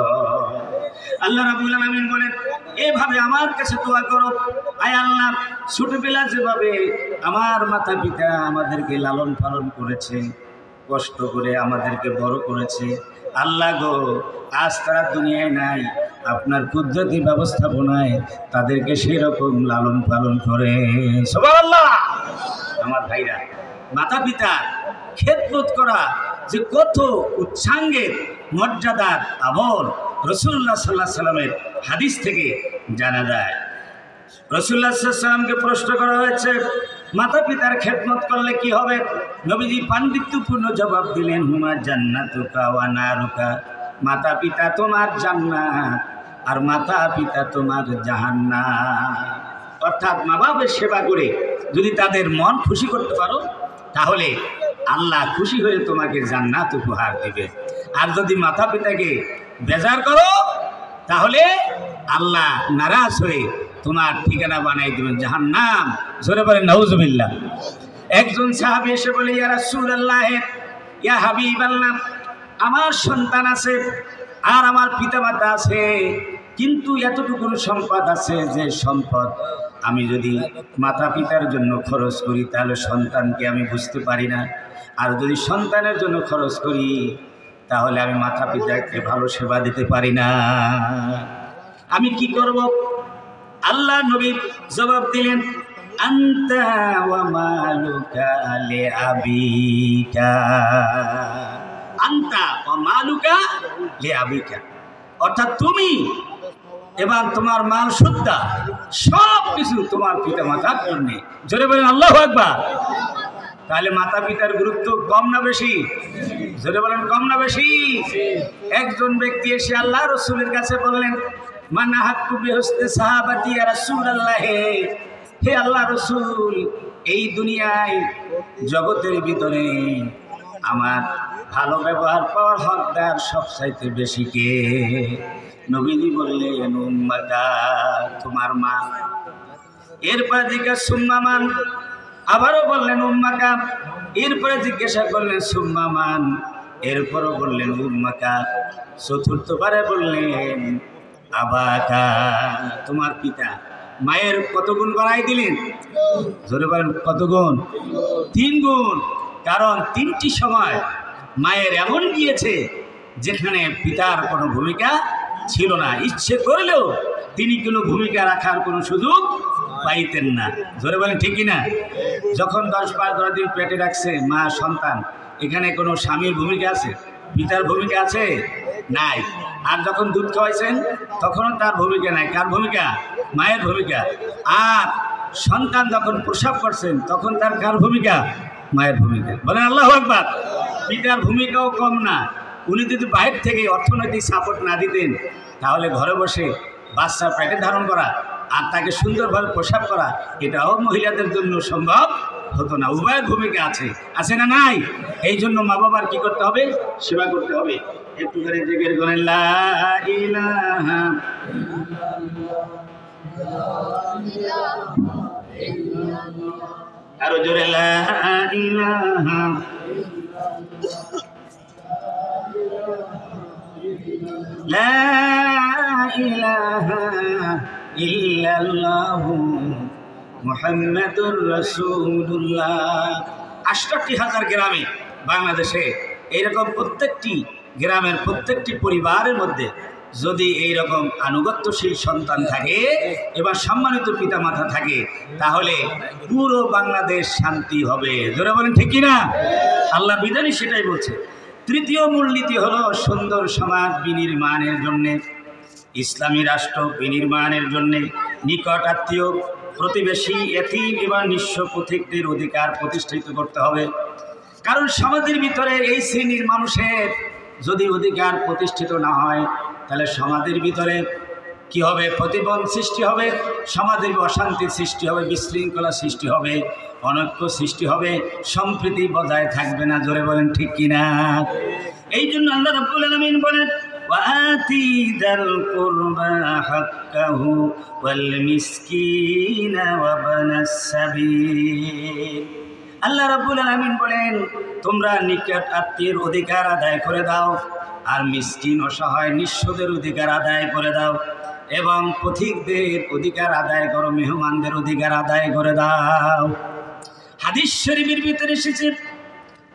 আল্লাহ রাব্বুল আলামিন বলেন, এভাবে আমার কাছে দোয়া করো, আয় আল্লাহ, ছোটবেলা যেভাবে আমার মাতা পিতা আমাদেরকে লালন পালন করেছে, কষ্ট করে আমাদেরকে বড় করেছে, আল্লাহ গো, আজ তারা দুনিয়ায় নাই, আপনার কুদরতি ব্যবস্থাপনায় তাদেরকে সেই রকম লালন পালন করে। সুবহানাল্লাহ। আমার ভাইরা, মাতা পিতার খেদমত করা যে কত উচ্চাঙ্গের মর্যাদার আমল রাসূলুল্লাহ সাল্লাল্লাহু আলাইহি সাল্লামের হাদিস থেকে জানা যায়। রাসূলুল্লাহ সাল্লাল্লাহু আলাইহি সাল্লামকে প্রশ্ন করা হয়েছে, মাতা পিতার খেদমত করলে কি হবে? নবীজি পাণ্ডিত্যপূর্ণ জবাব দিলেন, হুমা জান্নাতুকা ওয়া নারুকা। মাতা পিতা তোমার জান্নাত আর মাতা পিতা তোমার জাহান্নাম। অর্থাৎ মা বাবার সেবা করে যদি তাদের মন খুশি করতে পারো তাহলে আল্লাহ খুশি হয়ে তোমাকে জান্নাত উপহার দিবে। আর যদি মাতা পিতাকে বেজার করো তাহলে আল্লাহ নারাজ হয়ে তোমার ঠিকানা বানাই দিবেন জাহান্নাম। জোরে বলেন নাউজুবিল্লাহ। একজন সাহাবী এসে বলে, ইয়া রাসূলুল্লাহ, ইয়া হাবিবাল্লাহ, আমার সন্তান আছে আর আমার পিতামাতা আছে, কিন্তু এতটুকু সম্পদ আছে যে সম্পদ আমি যদি মাতা পিতার জন্য খরচ করি তাহলে সন্তানকে আমি বুঝতে পারি না, আর যদি সন্তানের জন্য খরচ করি তাহলে আমি মাতা পিতাকে ভালো সেবা দিতে পারি না। আমি কি করব? আল্লাহ নবী জবাব দিলেন, আনতা ওয়া মালুকা লিআবিকা। আনতা ওয়া মালুকা লিআবিকা, অর্থাৎ তুমি এবং তোমার মাল সুদ্ধা সব কিছু তোমার পিতা মাতার জন্য। জোরে বলেন আল্লাহু আকবার। তাহলে মাতা পিতার গুরুত্ব কম না বেশি? জোরে বলেন কম না বেশি? একজন ব্যক্তি এসে আল্লাহ রাসূলের কাছে বললেন, মান আহাক্কু বিহুসনি সাহাবাতি ইয়া রাসূলুল্লাহ, হে আল্লাহ রাসূল, এই দুনিয়ায় জগতের ভিতরে আমার ভালো ব্যবহার পাওয়ার হকদার সবচাইতে বেশি কে? নবীজি বললেন, উম্মাকা, তোমার মা। এরপরে জিজ্ঞাসা, সুম্মা মান? আবারও বললেন উম্মাকা। এরপরে জিজ্ঞাসা করলেন সুম্মা মান? এরপরও বললেন উম্মাকা। চতুর্থবারে বললেন আবাকা, তোমার পিতা। মায়ের কত গুণ বাড়াই দিলেন? জোরে বলেন কত গুণ? 3 গুণ। কারণ 3টি সময় মায়ের এমন গিয়েছে যেখানে পিতার কোনো ভূমিকা ছিল না। ইচ্ছে করলেও তিনি কোনো ভূমিকা রাখার কোনো সুযোগ পাইতেন না। জোরে বলেন ঠিক কিনা? যখন 10-12 দিন পেটে রাখছে মা সন্তান, এখানে কোনো স্বামীর ভূমিকা আছে? পিতার ভূমিকা আছে? নাই। আর যখন দুধ খাওয়াইছেন তখনও তার ভূমিকা নাই। কার ভূমিকা? মায়ের ভূমিকা। আর সন্তান যখন প্রসব করছেন তখন তার কার ভূমিকা? মায়ের ভূমিকা। বলেন আল্লাহু আকবার। পিতার ভূমিকাও কম না। উনি যদি বাইরে থেকে অর্থনৈতিক সাপোর্ট না দিতেন তাহলে ঘরে বসে বাচ্চা পেটে ধারণ করা আর তাকে সুন্দরভাবে প্রসাব করা এটাও মহিলাদের জন্য সম্ভব হতো না। উভয়ের ভূমিকা আছে, আছে না নাই? এই জন্য মা বাবার কি করতে হবে? সেবা করতে হবে। একটু করে জিকির করেন, লা ইলাহা আরো জোরে, লা ইলাহা লা ইলাহা ইল্লাল্লাহু মুহাম্মাদুর রাসূলুল্লাহ। 68,000 গ্রামে বাংলাদেশে এইরকম প্রত্যেকটি গ্রামের প্রত্যেকটি পরিবারের মধ্যে যদি এইরকম আনুগত্যশীল সন্তান থাকে এবং সম্মানিত পিতামাতা থাকে তাহলে পুরো বাংলাদেশ শান্তি হবে। জোরে বলেন ঠিক কিনা? আল্লাহ বিধানই সেটাই বলছে। তৃতীয় মূলনীতি হলো সুন্দর সমাজ বিনির্মাণের জন্যে, ইসলামী রাষ্ট্র বিনির্মাণের জন্যে নিকট আত্মীয়, প্রতিবেশী, এতিম এবং নিঃস্ব পথিকদের অধিকার প্রতিষ্ঠিত করতে হবে। কারণ সমাজের ভিতরে এই শ্রেণীর মানুষের যদি অধিকার প্রতিষ্ঠিত না হয় তাহলে সমাজের ভিতরে কি হবে? প্রতিবন্ধ সৃষ্টি হবে, সমাজের অশান্তির সৃষ্টি হবে, বিশৃঙ্খলা সৃষ্টি হবে, অনৈক্য সৃষ্টি হবে, সম্প্রীতি বজায় থাকবে না। জোরে বলেন ঠিক কিনা? এই জন্য আল্লাহ রাব্বুল আলামিন বলেন, ওয়াতি যাল কুরবা হাক্কাহু ওয়াল মিসকিনা ওয়া বানাস সাবিল। আল্লাহ রাব্বুল আলামিন বলেন, তোমরা নিকট আত্মীয়ের অধিকার আদায় করে দাও, আর মিসকিন অসহায় নিঃস্বদের অধিকার আদায় করে দাও, এবং পথিকদের অধিকার আদায় করো, মেহমানদের অধিকার আদায় করে দাও। হাদিস শরীফের ভিতরে এসেছে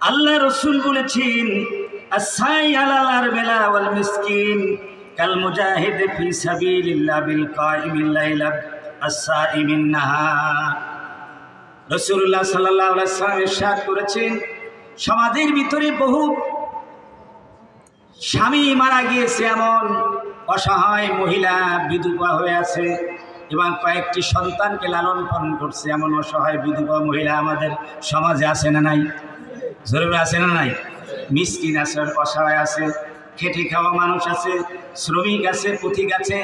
আল্লাহ রাসূল বলেছেন, আসাই আলাল আরবেলা ওয়াল মিসকিন কাল মুজাহিদ ফি সাবিলিল্লাহ বিল কাইমিল লাইলা আস-সাইমিন নাহার। রাসূলুল্লাহ সাল্লাল্লাহু আলাইহি ওয়াসাল্লাম ইরশাদ করেছেন, সমাজের ভিতরে বহু স্বামী মারা গিয়েছে, এমন অসহায় মহিলা বিধবা হয়ে আছে এবং কয়েকটি সন্তানকে লালন পালন করছে, এমন অসহায় বিধবা মহিলা আমাদের সমাজে আছে না নাই? জরুরি আছে না নাই? মিসকিন আছে, অসহায় আছে, খেটে খাওয়া মানুষ আছে, শ্রমিক আছে, পথিক আছে।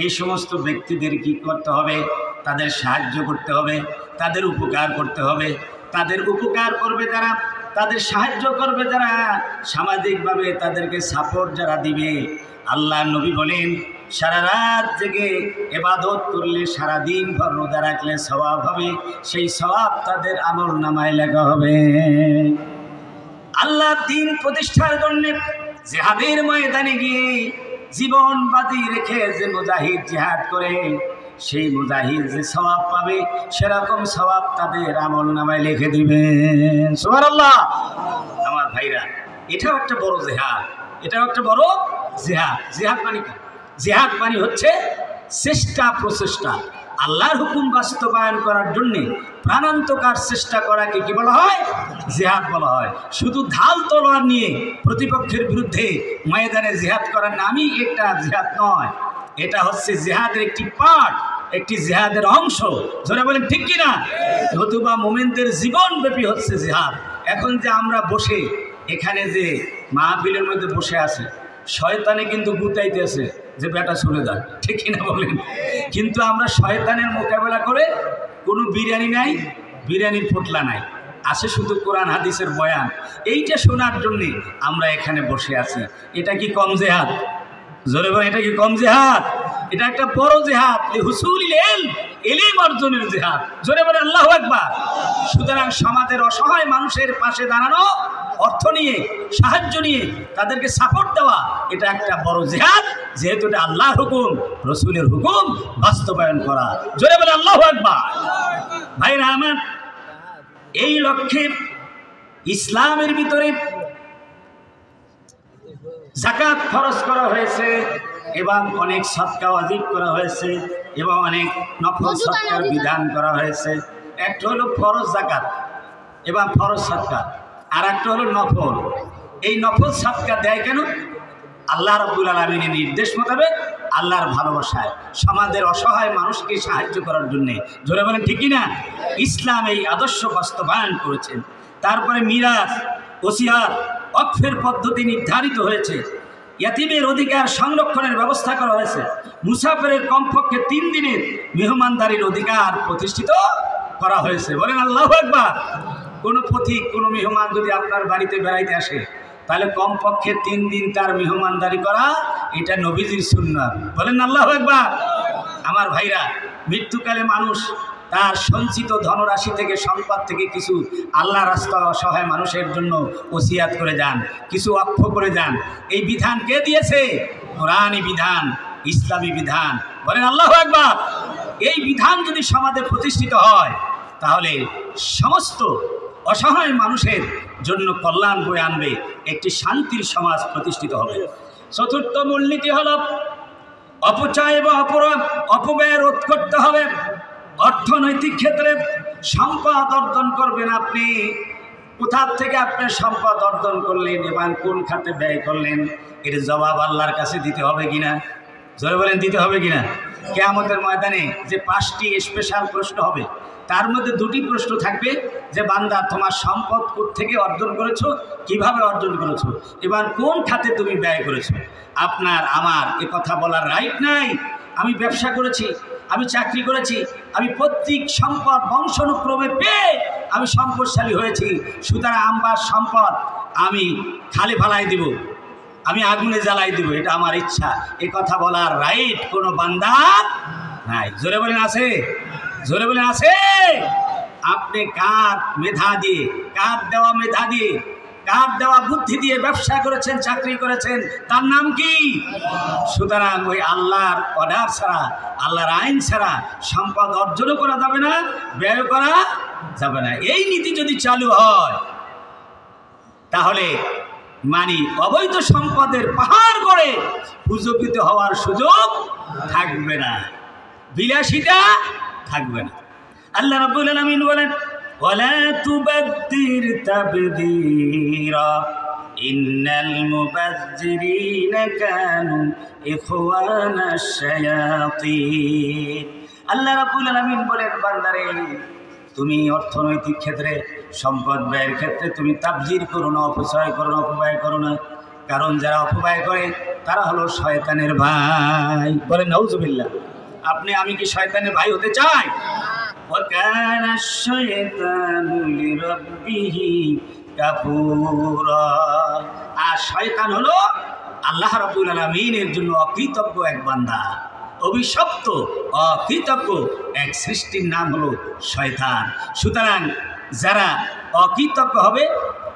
এই সমস্ত ব্যক্তিদের কি করতে হবে? তাদের সাহায্য করতে হবে, তাদের উপকার করতে হবে। তাদের উপকার করবে যারা, তাদের সাহায্য করবে যারা, সামাজিকভাবে তাদেরকে সাপোর্ট যারা দিবে। আল্লাহ নবী বলেন, সারা রাত জেগে ইবাদত করলে, সারাদিন ভর রোজা রাখলে সওয়াব হবে, সেই সওয়াব তাদের আমল নামায় লেখা হবে। আল্লাহর দ্বীন প্রতিষ্ঠার জন্য জিহাদের ময়দানে গিয়ে জীবন বাজি রেখে যে মুজাহিদ জিহাদ করে, সেই মুজাহিদ যে সওয়াব পাবে, সেরকম সওয়াব তাদের আমল নামায় লিখে দিবেন। সুবহানাল্লাহ। আমার ভাইরা, এটাও একটা বড় জিহাদ, এটাও একটা বড় জিহাদ। জিহাদ মানে কি? জিহাদ মানে হচ্ছে চেষ্টা, প্রচেষ্টা, আল্লাহর হুকুম বাস্তবায়ন করার জন্যে প্রাণান্তকার চেষ্টা করাকে কি বলা হয়? জিহাদ বলা হয়। শুধু ঢাল তলোয়ার নিয়ে প্রতিপক্ষের বিরুদ্ধে ময়দানে জিহাদ করার নামই একটা জিহাদ নয়, এটা হচ্ছে জিহাদের একটি পার্ট, একটি জিহাদের অংশ। যারা বলেন ঠিক কিনা? নতুবা মোমেনদের জীবনব্যাপী হচ্ছে জিহাদ। এখন যে আমরা বসে এখানে যে মাহফিলের মধ্যে বসে আছে, শয়তানে কিন্তু গুতাইতেছে যে বেটা চলে যাক, ঠিক কিনা বলেন? কিন্তু আমরা শয়তানের মোকাবেলা করে কোনো বিরিয়ানি নাই, বিরিয়ানির পোটলা নাই, আছে শুধু কোরআন হাদিসের বয়ান। এইটা শোনার জন্যে আমরা এখানে বসে আছি। এটা কি কম জিহাদ? জোরে বলেন, এটা কি কম জিহাদ? এটা একটা বড় জিহাদ, হুসুলিল ইলম, ইলম অর্জনের জিহাদ। জোরে বলেন আল্লাহু আকবার। সুতরাং সমাজের অসহায় মানুষের পাশে দাঁড়ানো, অর্থ নিয়ে, সাহায্য নিয়ে তাদেরকে সাপোর্ট দেওয়া, এটা একটা বড় জিহাদ, যেহেতু এটা আল্লাহর হুকুম, রসুলের হুকুম বাস্তবায়ন করা। জোরে বলেন আল্লাহু আকবার। ভাইরা আমার, এই লক্ষ্যে ইসলামের ভিতরে যাকাত ফরজ করা হয়েছে এবং অনেক সদকা ওয়াজিব করা হয়েছে এবং অনেক নফল সদকার বিধান করা হয়েছে। একটা হলো ফরজ যাকাত এবং ফরজ সদকা, আর একটা হলো নফল। এই নফল সদকা দেয় কেন? আল্লাহ রাব্বুল আলামিনের নির্দেশ মোতাবেক, আল্লাহর ভালোবাসায়, সমাজের অসহায় মানুষকে সাহায্য করার জন্যে। জোরে বলেন ঠিক কিনা? ইসলাম এই আদর্শ বাস্তবায়ন করেছেন। তারপরে মিরাস, ওসিয়াত, ওয়াকফের পদ্ধতি নির্ধারিত হয়েছে। ইয়াতীমের অধিকার সংরক্ষণের ব্যবস্থা করা হয়েছে। মুসাফিরের কমপক্ষে 3 দিনের মেহমানদারির অধিকার প্রতিষ্ঠিত করা হয়েছে। বলেন আল্লাহু আকবার। কোনো পথিক, কোনো মেহমান যদি আপনার বাড়িতে বেড়াইতে আসে, তাহলে কমপক্ষে 3 দিন তার মেহমানদারি করা, এটা নবীজির সুন্নাত। বলেন আল্লাহু আকবার। আমার ভাইরা, মৃত্যুকালে মানুষ তার সঞ্চিত ধনরাশি থেকে, সম্পদ থেকে কিছু আল্লাহ রাস্তায় অসহায় মানুষের জন্য ওসিয়াত করে যান, কিছু ওয়াকফ করে যান। এই বিধান কে দিয়েছে? কোরআনী বিধান, ইসলামী বিধান। বলেন আল্লাহু আকবার। এই বিধান যদি সমাজে প্রতিষ্ঠিত হয়, তাহলে সমস্ত অসহায় মানুষের জন্য কল্যাণ বয়ে আনবে, একটি শান্তির সমাজ প্রতিষ্ঠিত হবে। চতুর্থ মূলনীতি হল অপচয় এবং অপব্যয় রোধ করতে হবে। অর্থনৈতিক ক্ষেত্রে সম্পদ অর্জন করবেন আপনি, কোথা থেকে আপনি সম্পদ অর্জন করলেন এবং কোন খাতে ব্যয় করলেন, এর জবাব আল্লাহর কাছে দিতে হবে কিনা? জোরে বলেন, দিতে হবে কিনা? কিয়ামতের ময়দানে যে 5টি স্পেশাল প্রশ্ন হবে, তার মধ্যে 2টি প্রশ্ন থাকবে যে বান্দা, তোমার সম্পদ কোত্থেকে অর্জন করেছো, কিভাবে অর্জন করেছো, এবার কোন খাতে তুমি ব্যয় করেছো। আপনার আমার এ কথা বলার রাইট নাই। আমি ব্যবসা করেছি, আমি চাকরি করেছি, আমি পৈতৃক সম্পদ বংশানুক্রমে পেয়ে আমি সম্পদশালী হয়েছি, সুতরাং আমার সম্পদ আমি খালি ফালাই দিব, আমি আগুনে জ্বালাই দিব, এটা আমার ইচ্ছা। এ কথা বলার রাইট কোনো বান্দার নাই। জোরে বলেন আছে? জোরে বলেন আছে? আপনি কার মেধা দিয়ে, কার দেওয়া মেধা দিয়ে, কার দেওয়া বুদ্ধি দিয়ে ব্যবসা করেছেন, চাকরি করেছেন, তার নাম কি? সুতরাং ওই আল্লাহর অর্ডার ছাড়া, আল্লাহর আইন ছাড়া সম্পদ অর্জনও করা যাবে না, ব্যয় করা যাবে না। এই নীতি যদি চালু হয়, তাহলে মানে অবৈধ সম্পদের পাহাড় গড়ে পুজোপিত হওয়ার সুযোগ থাকবে না, বিলাসিতা থাকবে না। আল্লাহ রাব্বুল আলামিন বলেন ওয়ালা তুবাদ্দির তাবদীরা ইন্নাল মুবাজ্জিরিনা কানু ইখওয়ানাশ শায়াতিন। আল্লাহ রাব্বুল আলামিন বলেন বান্দারে তুমি অর্থনৈতিক ক্ষেত্রে সম্পদ ব্যয়ের ক্ষেত্রে তুমি তাবজির করো না, অপচয় করো না, অপব্যয় করো না, কারণ যারা অপব্যয় করে তারা হলো শয়তানের ভাই। বলেন নাউজুবিল্লাহ। আপনি আমি কি শয়তানের ভাই হতে চাই? ওয়াকানা শাইতানু লিরাব্বিহি কাফুরা। আর শয়তান হলো আল্লাহ রাব্বুল আলামিনের জন্য অকৃতজ্ঞ এক বান্দা, অভিশপ্ত অকৃতজ্ঞ এক সৃষ্টির নাম হলো শয়তান। সুতরাং যারা অকৃতজ্ঞ হবে,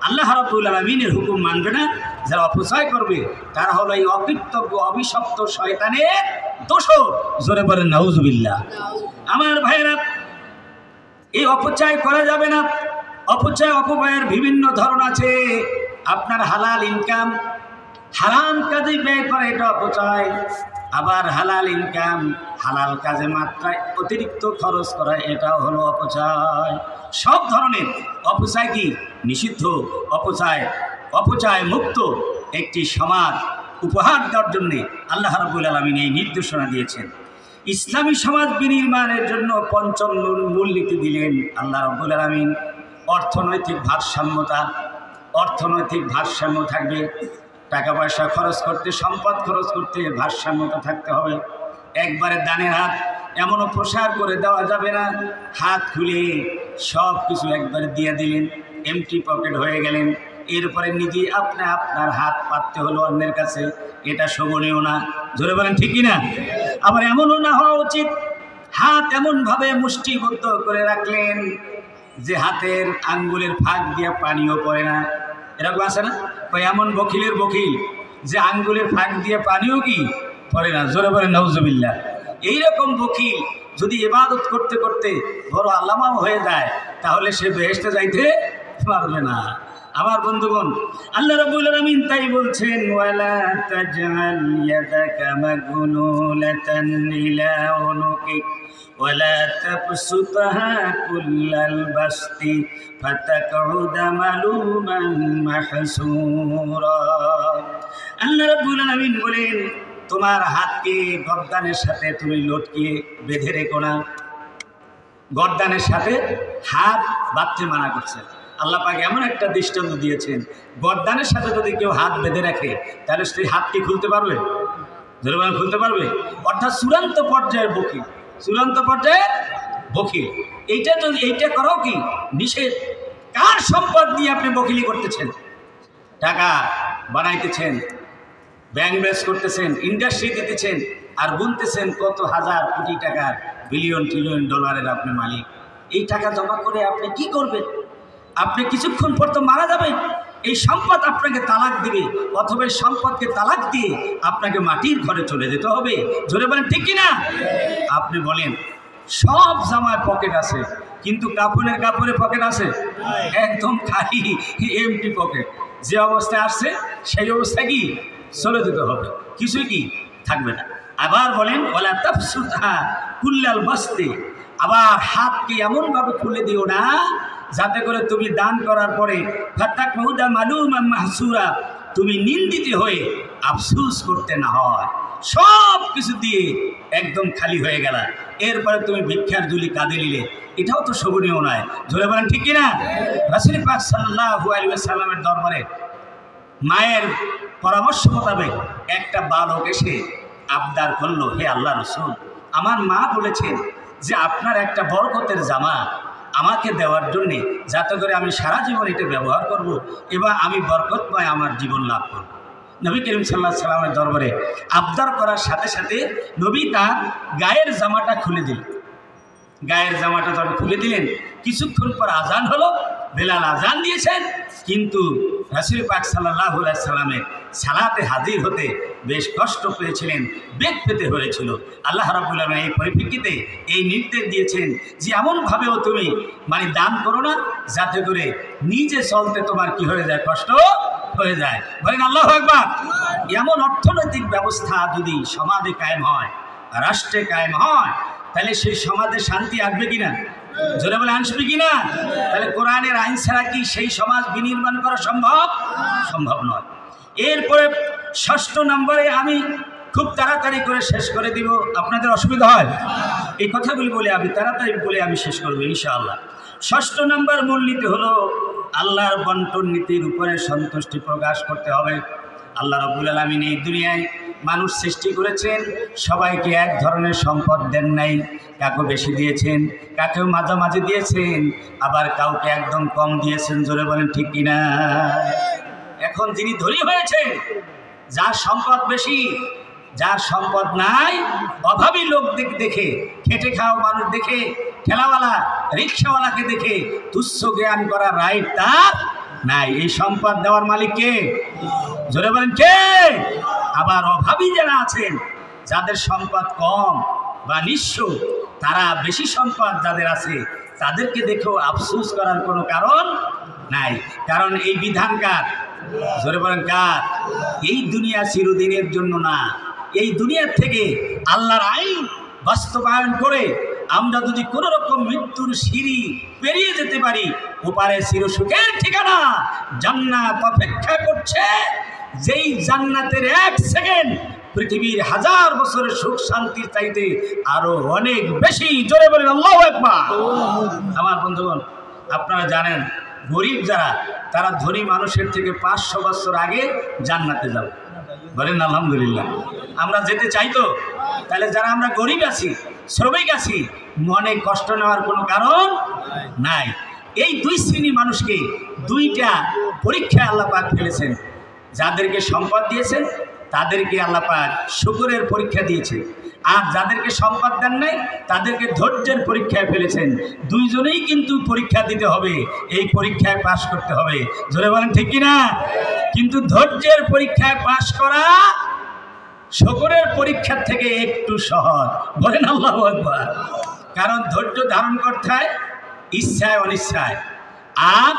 আল্লাহ রাব্বুল আলামিনের হুকুম মানবে না, যারা অপচয় করবে তারা হলো এই অকৃতজ্ঞ অভিশপ্ত শয়তানের দোষর। জোরে বলেন নাউজুবিল্লাহ। আমার ভাইরা, এই অপচয় করা যাবে না। অপচয় অপব্যয়ের বিভিন্ন ধরন আছে। আপনার হালাল ইনকাম হারাম কাজে ব্যয় করা এটা অপচয়, আবার হালাল ইনকাম হালাল কাজে মাত্রায় অতিরিক্ত খরচ করা এটাও হলো অপচয়। সব ধরনের অপচয় কি নিষিদ্ধ। অপচয় মুক্ত একটি সমাজ উপহার দেওয়ার জন্য আল্লাহ রাব্বুল আলামিন এই নির্দেশনা দিয়েছেন। ইসলামী সমাজ বিনির্মাণের জন্য পঞ্চম মূলনীতি দিলেন আল্লাহ রাব্বুল আলামিন। অর্থনৈতিক ভারসাম্য থাকবে। টাকা পয়সা খরচ করতে, সম্পদ খরচ করতে ভারসাম্যতা থাকতে হবে। একবারে দানের হাত এমনও প্রসার করে দেওয়া যাবে না, হাত খুলে সব কিছু একবারে দিয়ে দিলেন, এমটি পকেট হয়ে গেলেন, এরপরে নিজে আপনার হাত পাততে হলো অন্যের কাছে। এটা শোভনীয় না। জোরে বলেন ঠিক কিনা? আবার এমনও না হওয়া উচিত হাত এমনভাবে মুষ্টিবদ্ধ করে রাখলেন যে হাতের আঙ্গুলের ফাঁক দিয়ে পানিও পড়ে না। এরকম আছে না? এমন বকিলের বকিল যে আঙ্গুলের ফাঁক দিয়ে পানিও কি পড়ে না। জোরে বলেন নাউজুবিল্লাহ। এইরকম বকিল যদি ইবাদত করতে করতে বড় আল্লামা হয়ে যায় তাহলে সে বেহেশতে যাইতে পারবে না। আমার বন্ধুগণ, আল্লাহ রাব্বুল আলামিন তাই বলছেন ওয়ালা তাজআল ইয়াদাকা মাগলুলাতান ইলা উনুকিক ওয়ালা তাবসুতহা কুল্লাল বাসতি ফাতাকউদা মালুমান মাহসুরা। আল্লাহ রাব্বুল আলামিন বলেন তোমার হাতকে গর্দানের সাথে তুমি লটকিয়ে বেঁধে রেখো না। গর্দানের সাথে হাত বাঁধতে মানা করছে। আল্লাহ পাক এমন একটা দৃষ্টান্ত দিয়েছেন, গর্দানের সাথে যদি কেউ হাত বেঁধে রাখে তাহলে সেই হাত কি খুলতে পারবে? জোরে খুলতে পারবে? অর্থাৎ চূড়ান্ত পর্যায়ের বকিল। এইটা করো কি নিষেধ। কার সম্পদ দিয়ে আপনি বকিলি করতেছেন? টাকা বানাইতেছেন, ব্যাংক ব্যালেন্স করতেছেন, ইন্ডাস্ট্রি দিতেছেন, আর গুনতেছেন কত হাজার কোটি টাকার, বিলিয়ন ট্রিলিয়ন ডলারের আপনি মালিক। এই টাকা জমা করে আপনি কি করবেন? আপনি কিছুক্ষণ পর তো মারা যাবেন। এই সম্পদ আপনাকে তালাক দিবে, অথবা এই সম্পদকে তালাক দিয়ে আপনাকে মাটির ঘরে চলে যেতে হবে। জোরে বলেন ঠিক কিনা? আপনি বলেন সব জামায় পকেট আছে, কিন্তু কাপড়ে পকেট আছে? একদম খালি এমটি পকেট। যে অবস্থায় আসছে সেই অবস্থায় কি চলে যেতে হবে, কিছুই কি থাকবে না। আবার বলেন ওয়ালা তাবসুতহা কুল্লাল বাসতি। আবার হাতকে এমনভাবে খুলে দিও না যাতে করে তুমি দান করার পরে ফাতাকউদা মালুমান মাহসুরা, তুমি নিন্দিত হয়ে আফসোস করতে না হয়। সব কিছু দিয়ে একদম খালি হয়ে গেল, এরপরে তুমি ভিক্ষার ঝুলি কাঁধে নিলে, এটাও তো শোভনীয় নয়। জোরে বলেন ঠিক কিনা? রাসূল পাক সাল্লাল্লাহু আলাইহি ওয়াসাল্লামের দরবারে মায়ের পরামর্শ মোতাবেক একটা বালক এসে আবদার করলো, হে আল্লাহ রাসূল, আমার মা বলেছেন যে আপনার একটা বরকতের জামা আমাকে দেওয়ার জন্যে, যাতে করে আমি সারা জীবন এটা ব্যবহার করব এবং আমি বরকতময় আমার জীবন লাভ করব। নবী করিম সাল্লাল্লাহু আলাইহি সাল্লামের দরবারে আবদার করার সাথে সাথে নবী তার গায়ের জামাটা খুলে দিলেন। গায়ের জামাটা যখন খুলে দিলেন, কিছুক্ষণ পর আজান হলো, বেলাল আজান দিয়েছেন, কিন্তু রাসূল পাক সাল্লাল্লাহু আলাইহি সাল্লামের সালাতে হাজির হতে বেশ কষ্ট পেয়েছিলেন, বেগ পেতে হয়েছিল। আল্লাহ রাব্বুল আলামিন এই পরিপ্রেক্ষিতে এই নির্দেশ দিয়েছেন যে এমনভাবেও তুমি দান করো না যাতে করে নিজে চলতে তোমার কি হয়ে যায়, কষ্ট হয়ে যায়। বলেন আল্লাহু আকবার। এমন অর্থনৈতিক ব্যবস্থা যদি সমাজে কায়েম হয়, রাষ্ট্রে কায়েম হয়, তাহলে সেই সমাজে শান্তি আসবে কিনা? জোরে বলে আসবে কিনা? তাহলে কোরআনের আইন ছাড়া কি সেই সমাজ বিনির্মাণ করা সম্ভব? সম্ভব নয়। এরপরে ৬ষ্ঠ নম্বরে আমি খুব তাড়াতাড়ি করে শেষ করে দিব, আপনাদের অসুবিধা হয়? এই কথাগুলি বলে আমি তাড়াতাড়ি বলে আমি শেষ করবো ইনশাআল্লাহ। ৬ষ্ঠ নম্বর মূলনীতি হলো আল্লাহর বন্টন নীতির উপরে সন্তুষ্টি প্রকাশ করতে হবে। আল্লাহ রাব্বুল আলামিন এই দুনিয়ায় মানুষ সৃষ্টি করেছেন, সবাইকে এক ধরনের সম্পদ দেন নাই। কাউকে বেশি দিয়েছেন, কাকেও মাঝামাঝি দিয়েছেন, আবার কাউকে একদম কম দিয়েছেন। জোরে বলেন ঠিক কিনা? এখন যিনি ধনী হয়েছেন, যার সম্পদ বেশি, যার সম্পদ নাই, অভাবী লোক দেখে, খেটে খাওয়া মানুষ দেখে, ঠেলাওয়ালা রিক্সাওয়ালাকে দেখে তুচ্ছ জ্ঞান করার রাইট তার নাই। এই সম্পদ দেওয়ার মালিক কে? জোরে বলেন কে? আবার অভাবী যারা আছেন, যাদের সম্পদ কম বা নিঃস্ব, তারা বেশি সম্পদ যাদের আছে, তাদেরকে দেখেও আফসোস করার কোনো কারণ নাই। কারণ এই বিধান কার? জোরে বলেন কার? এই দুনিয়া চিরদিনের জন্য না। এই দুনিয়ার থেকে আল্লাহর আইন বাস্তবায়ন করে আমরা যদি কোনো রকম মৃত্যুর সিঁড়ি পেরিয়ে যেতে পারি, ওপারে চিরসুখের ঠিকানা জান্নাত অপেক্ষা করছে। যেই জান্নাতের 1 সেকেন্ড পৃথিবীর 1000 বছরের সুখ শান্তির চাইতে আরো অনেক বেশি। জোরে বলেন আল্লাহু আকবার। আমার বন্ধুগণ, আপনারা জানেন গরিব যারা, তারা ধনী মানুষের থেকে 500 বছর আগে জান্নাতে যাবে। বলেন আলহামদুলিল্লাহ। আমরা যেতে চাই তো? তাহলে যারা আমরা গরিব আছি, শ্রমিক আছি, মনে কষ্ট নেওয়ার কোনো কারণ নাই। এই 2 শ্রেণী মানুষকে 2টা পরীক্ষায় আল্লাহ পাক ফেলেছেন। যাদেরকে সম্পদ দিয়েছেন তাদেরকে আল্লাহ পাক শুকরের পরীক্ষা দিয়েছে, আর যাদেরকে সম্পদ দেন নাই তাদেরকে ধৈর্যের পরীক্ষায় ফেলেছেন। দুইজনেই কিন্তু পরীক্ষা দিতে হবে, এই পরীক্ষায় পাশ করতে হবে। জোরে বলেন ঠিক কিনা? কিন্তু ধৈর্যের পরীক্ষায় পাশ করা শুকরের পরীক্ষার থেকে একটু সহজ। বলেন আল্লাহু আকবার। কারণ ধৈর্য ধারণ করতে হয় ইচ্ছায় অনিচ্ছায়, আর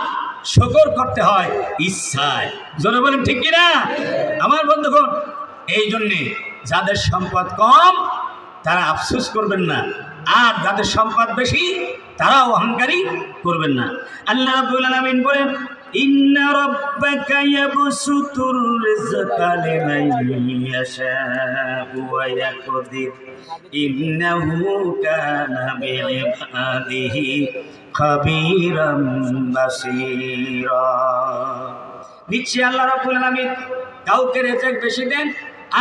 শুকর করতে হয় ইচ্ছায়। জোরে বলেন ঠিক কিনা? আমার বন্ধুগণ, এই জন্যে যাদের সম্পদ কম তারা আফসোস করবেন না, আর যাদের সম্পদ বেশি তারা অহংকারী করবেন না। আল্লাহ রাব্বুল আলামিন বলেন, ইন্না রাব্বাকা ইয়াবসুতুর রিজকা লিমান ইয়াশাউ ওয়া ইয়াকদির ইন্নাহু কানা বিইবাদিহি খাবীরাম বাসীরা। নিশ্চয়ই আল্লাহ রাব্বুল আলামিন কাউকে রিজক বেশি দেন,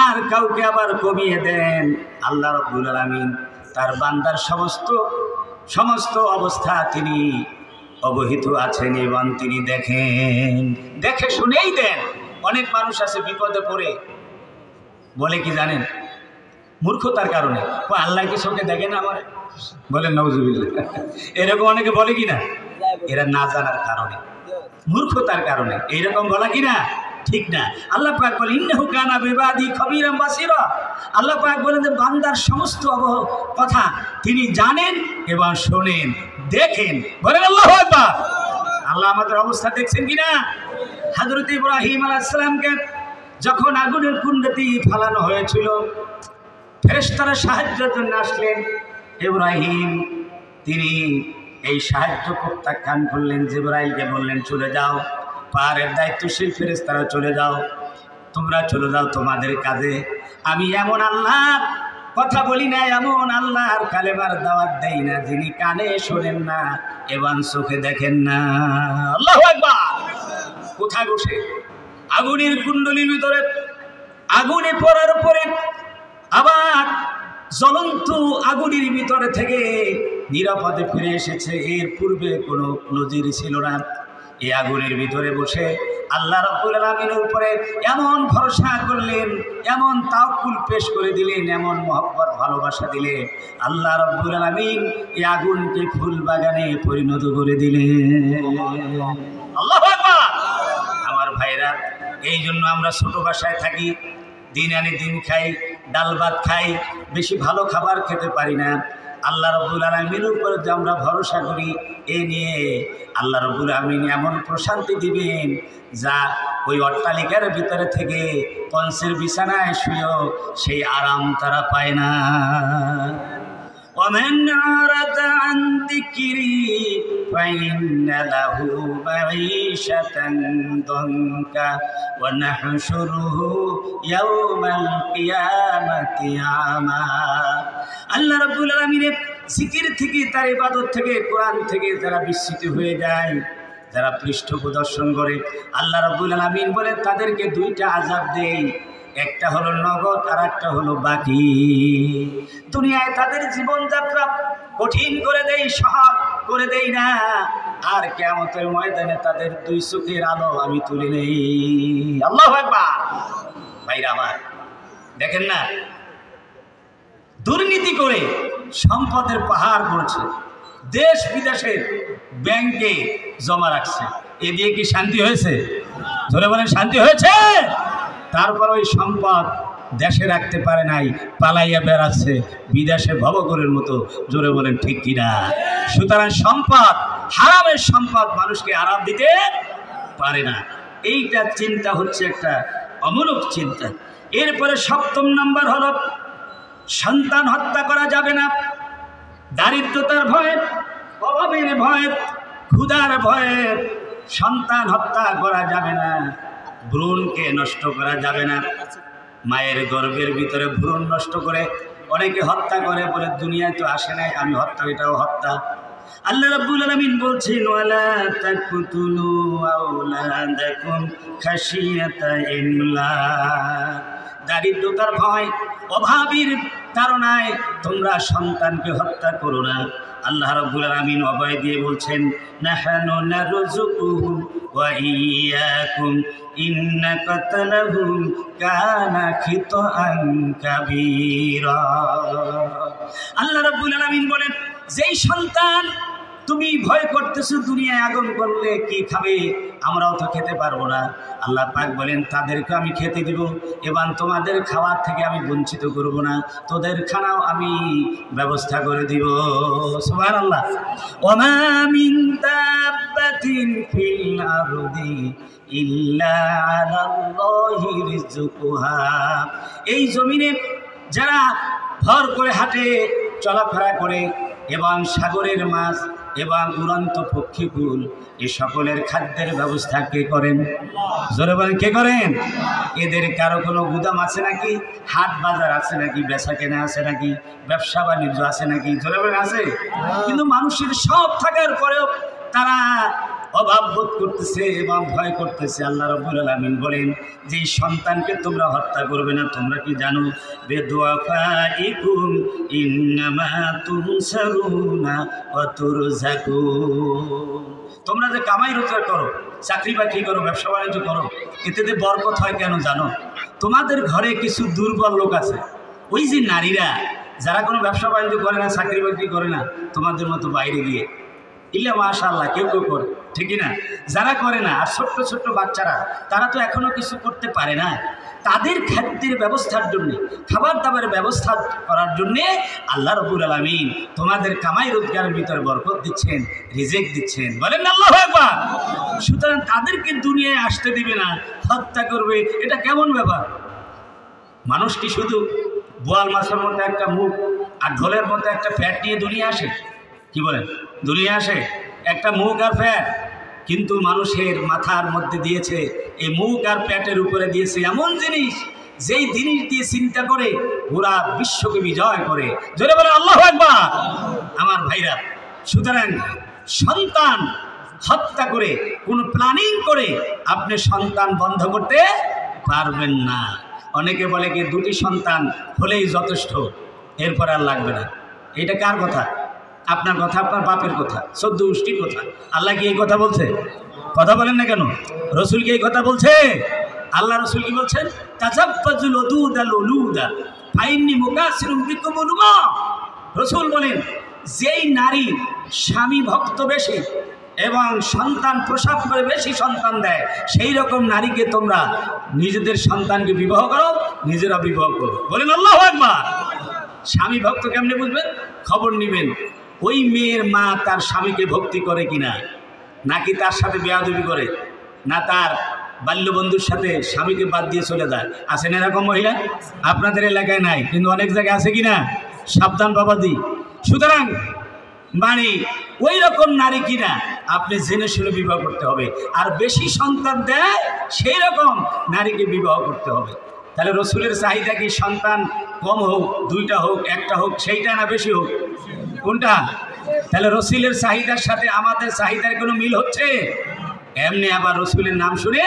আর কাউকে আবার কমিয়ে দেন। আল্লাহ রাব্বুল আলামিন তার বান্দার সমস্ত অবস্থা তিনি অবহিত আছেন এবং তিনি দেখে শুনেই দেন। অনেক মানুষ আছে বিপদে পড়ে বলে কি জানেন? মূর্খতার কারণে, আল্লাহ কি চোখে দেখে না আমার? বলেন নাউজুবিল্লাহ। এরকম অনেকে বলে কিনা? এরা না জানার কারণে, মূর্খতার কারণে এইরকম বলা কিনা? ঠিক না। আল্লাহ পাক বলেন, ইন্নাহু কানা বিবাদি খবীরাম বাসীরা। আল্লাহ পাক বলেন যে বান্দার সমস্ত কথা তিনি জানেন এবং শোনেন, দেখেন। বলেন আল্লাহু আকবার। আল্লাহ আমাদের অবস্থা দেখছেন কিনা? হযরত ইব্রাহিম আলাইহিস সালামকে যখন আগুনের কুণ্ডতে ফেলানো হয়েছিল, ফেরেশতারা সাহায্যের জন্য আসলেন। ইব্রাহিম তিনি এই সাহায্য প্রত্যাখ্যান করলেন। জিবরাইলকে বললেন, চলে যাও, পাহাড়ের দায়িত্বশীল ফেরেশতারা চলে যাও, তোমরা চলে যাও তোমাদের কাজে। আমি এমন আল্লাহর কথা বলি না, এমন আল্লাহর কালেমার দাওয়াত দেই না যিনি কানে শোনেন না এবং চোখে দেখেন না। আল্লাহু আকবার। কোথায় বসে? আগুনের কুণ্ডলীর ভিতরে, আগুনে পড়ার পরে আবার জ্বলন্ত আগুনের ভিতরে থেকে নিরাপদে ফিরে এসেছে। এর পূর্বে কোনো নজির ছিল না। এই আগুনের ভিতরে বসে আল্লাহ রাব্বুল আলামিনের উপরে এমন ভরসা করলেন, এমন তাওয়াক্কুল পেশ করে দিলেন, এমন মহব্বত ভালোবাসা দিলেন, আল্লাহ রাব্বুল আলামিন এই আগুনকে ফুল বাগানে পরিণত করে দিলেন। আল্লাহু আকবার। আমার ভাইরা, এই জন্য আমরা ছোট বাসায় থাকি, দিন আনি দিন খাই, ডাল ভাত খাই, বেশি ভালো খাবার খেতে পারি না। আল্লাহ রাব্বুল আলামিনের উপরে যে আমরা ভরসা করি, এ নিয়ে আল্লাহ রাব্বুল আলামিন এমন প্রশান্তি দিবেন যা ওই অট্টালিকার ভিতরে থেকে কংসের বিছানায় শুয়েও সেই আরাম তারা পায় না। ومن أعرض عن ذكري فإن له معيشة ضنكا ونحشره يوم القيامة أعمى। আল্লাহ রাব্বুল আলামিনের জিকির থেকে, তার ইবাদত থেকে, কোরআন থেকে যারা বিস্মিত হয়ে যায়, যারা পৃষ্ঠ প্রদর্শন করে, আল্লাহ রাব্বুল আলামিন বলে তাদেরকে দুইটা আযাব দেই, একটা হলো নগদ আর একটা হলো বাকি। দুনিয়ায় তাদের জীবনযাত্রা কঠিন করে দেই, সহজ করে দেই না, আর কিয়ামতের ময়দানে তাদের দুই চোখের আলো আমি তুলে নেই। আল্লাহু আকবার। ভাইরা আমার, দেখেন না, দুর্নীতি করে সম্পদের পাহাড় করছে, দেশ বিদেশের ব্যাংকে জমা রাখছে, এ দিয়ে কি শান্তি হয়েছে? জোরে বলেন, শান্তি হয়েছে? তারপর ওই সম্পদ দেশে রাখতে পারে নাই, পালাইয়া বেড়াচ্ছে বিদেশে ভবঘুরের মতো। জোরে বলেন ঠিক কিনা? সুতরাং সম্পদ, হারামের সম্পদ মানুষকে আরাম দিতে পারে না। এইটা চিন্তা হচ্ছে একটা অমূলক চিন্তা। এরপরে 7 নম্বর হলো সন্তান হত্যা করা যাবে না। দারিদ্রতার ভয়ে, অভাবের ভয়ে, ক্ষুধার ভয়ে সন্তান হত্যা করা যাবে না। ভ্রূণকে নষ্ট করা যাবে না। মায়ের গর্ভের ভিতরে ভ্রূণ নষ্ট করে অনেকে হত্যা করে, বলে দুনিয়ায় তো আসে নাই, আমি হত্যা, এটাও হত্যা। আল্লাহ রাব্বুল আলামিন বলছেন, ওয়ালা তাকতুলু আওলাদাকুম খাশিয়াতা ইমলাক। দারিদ্রতার ভয়, অভাবের তাড়নায় তোমরা সন্তানকে হত্যা করো না। আল্লাহ রাব্বুল আলামিন অভয় দিয়ে বলছেন, নাহনু নারযুকুহুম ওয়া ইয়্যাকুম ইন্না কাতলাহুম কানা খিতআন কাবীরা। আল্লাহ রাব্বুল আলামিন বলেন, যেই সন্তান তুমি ভয় করতেছো দুনিয়ায় আগুন করলে কি খাবে, আমরাও তো খেতে পারবো না। আল্লাহ পাক বলেন, তাদেরকে আমি খেতে দিব, এবং তোমাদের খাওয়ার থেকে আমি বঞ্চিত করব না, তোদের খানাও আমি ব্যবস্থা করে দিব। সুবহানাল্লাহ। ওমা মিন দাব্বাতিন ফিল আরদি ইল্লা আলাল্লাহি রিজকুহা। এই জমিনে যারা ভর করে হাঁটে, চলাফেরা করে, এবং সাগরের মাছ এবং উড়ন্ত পক্ষীকুল, এ সকলের খাদ্যের ব্যবস্থা কে করেন? জোরে বলেন, কে করেন? এদের কারো কোনো গুদাম আছে নাকি? হাট বাজার আছে নাকি? বেচা কেনা আছে নাকি? ব্যবসা বাণিজ্য আছে নাকি? জোরে বলেন, আছে? কিন্তু মানুষের সব থাকার পরেও তারা অভাব বোধ করতেছে এবং ভয় করতেছে। আল্লাহ রাব্বুল আলামিন বলেন, যে সন্তানকে তোমরা হত্যা করবে না, তোমরা কি জানো? বেদুআফাইকুম ইন্নামা তুনসারুনা ওয়া তুরযাকুন। তোমরা যে কামাই রোজগার করো, চাকরি বাকরি করো, ব্যবসা বাণিজ্য করো, এতে যে বরকত হয় কেন জানো? তোমাদের ঘরে কিছু দুর্বল লোক আছে, ওই যে নারীরা যারা কোনো ব্যবসা বাণিজ্য করে না, চাকরি বাকরি করে না, তোমাদের মতো বাইরে গিয়ে ইল্লা মাশাআল্লাহ কেউ কেউ করে, ঠিকই না? যারা করে না, আর ছোট্ট ছোট্ট বাচ্চারা, তারা তো এখনো কিছু করতে পারে না। তাদের খাদ্যের ব্যবস্থার জন্যে, খাবার দাবারের ব্যবস্থা করার জন্যে আল্লাহ রাব্বুল আলামিন তোমাদের কামাই রোজগারের ভিতরে বরকত দিচ্ছেন, রিজিক দিচ্ছেন। বলেন আল্লাহু আকবার। সুতরাং তাদেরকে দুনিয়ায় আসতে দিবে না, হত্যা করবে, এটা কেমন ব্যাপার? মানুষ কি শুধু বোয়াল মাছের মধ্যে একটা মুখ আর ঢোলের মধ্যে একটা ফ্যাট নিয়ে দুনিয়া আসে? কি বলেন? দুনিয়া আসে একটা মুখ আর ফ্যাট, কিন্তু মানুষের মাথার মধ্যে দিয়েছে, এই মুখ আর পেটের উপরে দিয়েছে এমন জিনিস, যেই জিনিস দিয়ে চিন্তা করে পুরা বিশ্বকে বিজয় করে। জোরে বলে আল্লাহু আকবার। আমার ভাইরা, সুতরাং সন্তান হত্যা করে, কোনো প্ল্যানিং করে আপনি সন্তান বন্ধ করতে পারবেন না। অনেকে বলে কি 2টি সন্তান হলেই যথেষ্ট, এরপর আর লাগবে না। এটা কার কথা? আপনার কথা, আপনার বাপের কথা, 14 গোষ্ঠীর কথা। আল্লাহ কি এই কথা বলছে? কথা বলেন না কেন? রসুল কি এই কথা বলছে? আল্লাহ রসুল কি বলছেন? তাজাব্বাজুল উদুদাল উলুদা ফাইন্নি মুকাসিরুম বিকুমুল উম্মা। রসুল বলেন, যেই নারী স্বামী ভক্ত বেশি এবং সন্তান প্রসব করে বেশি সন্তান দেয়, সেই রকম নারীকে তোমরা নিজেদের সন্তানকে বিবাহ করো, নিজেরা বিবাহ করো। বলেন আল্লাহু আকবার। স্বামী ভক্ত কেমনে বুঝবেন? খবর নেবেন ওই মেয়ের মা তার স্বামীকে ভক্তি করে কিনা, নাকি তার সাথে বেয়াদবি করে, না তার বাল্যবন্ধুর সাথে স্বামীকে বাদ দিয়ে চলে যায়, আছেন এরকম মহিলা? আপনাদের এলাকায় নাই, কিন্তু অনেক জায়গায় আছে কি না? সাবধান বাবাদি। সুতরাং মানে ওই রকম নারী কিনা আপনি জেনে শুনে বিবাহ করতে হবে। আর বেশি সন্তান দেয় সেই রকম নারীকে বিবাহ করতে হবে। তাহলে রসুলের চাহিদা কি সন্তান কম হোক, দুইটা হোক, একটা হোক, সেইটা না বেশি হোক? কোনটা? তাহলে রসুলের চাহিদার সাথে আমাদের চাহিদার কোনো মিল হচ্ছে? এমনি আবার রসুলের নাম শুনে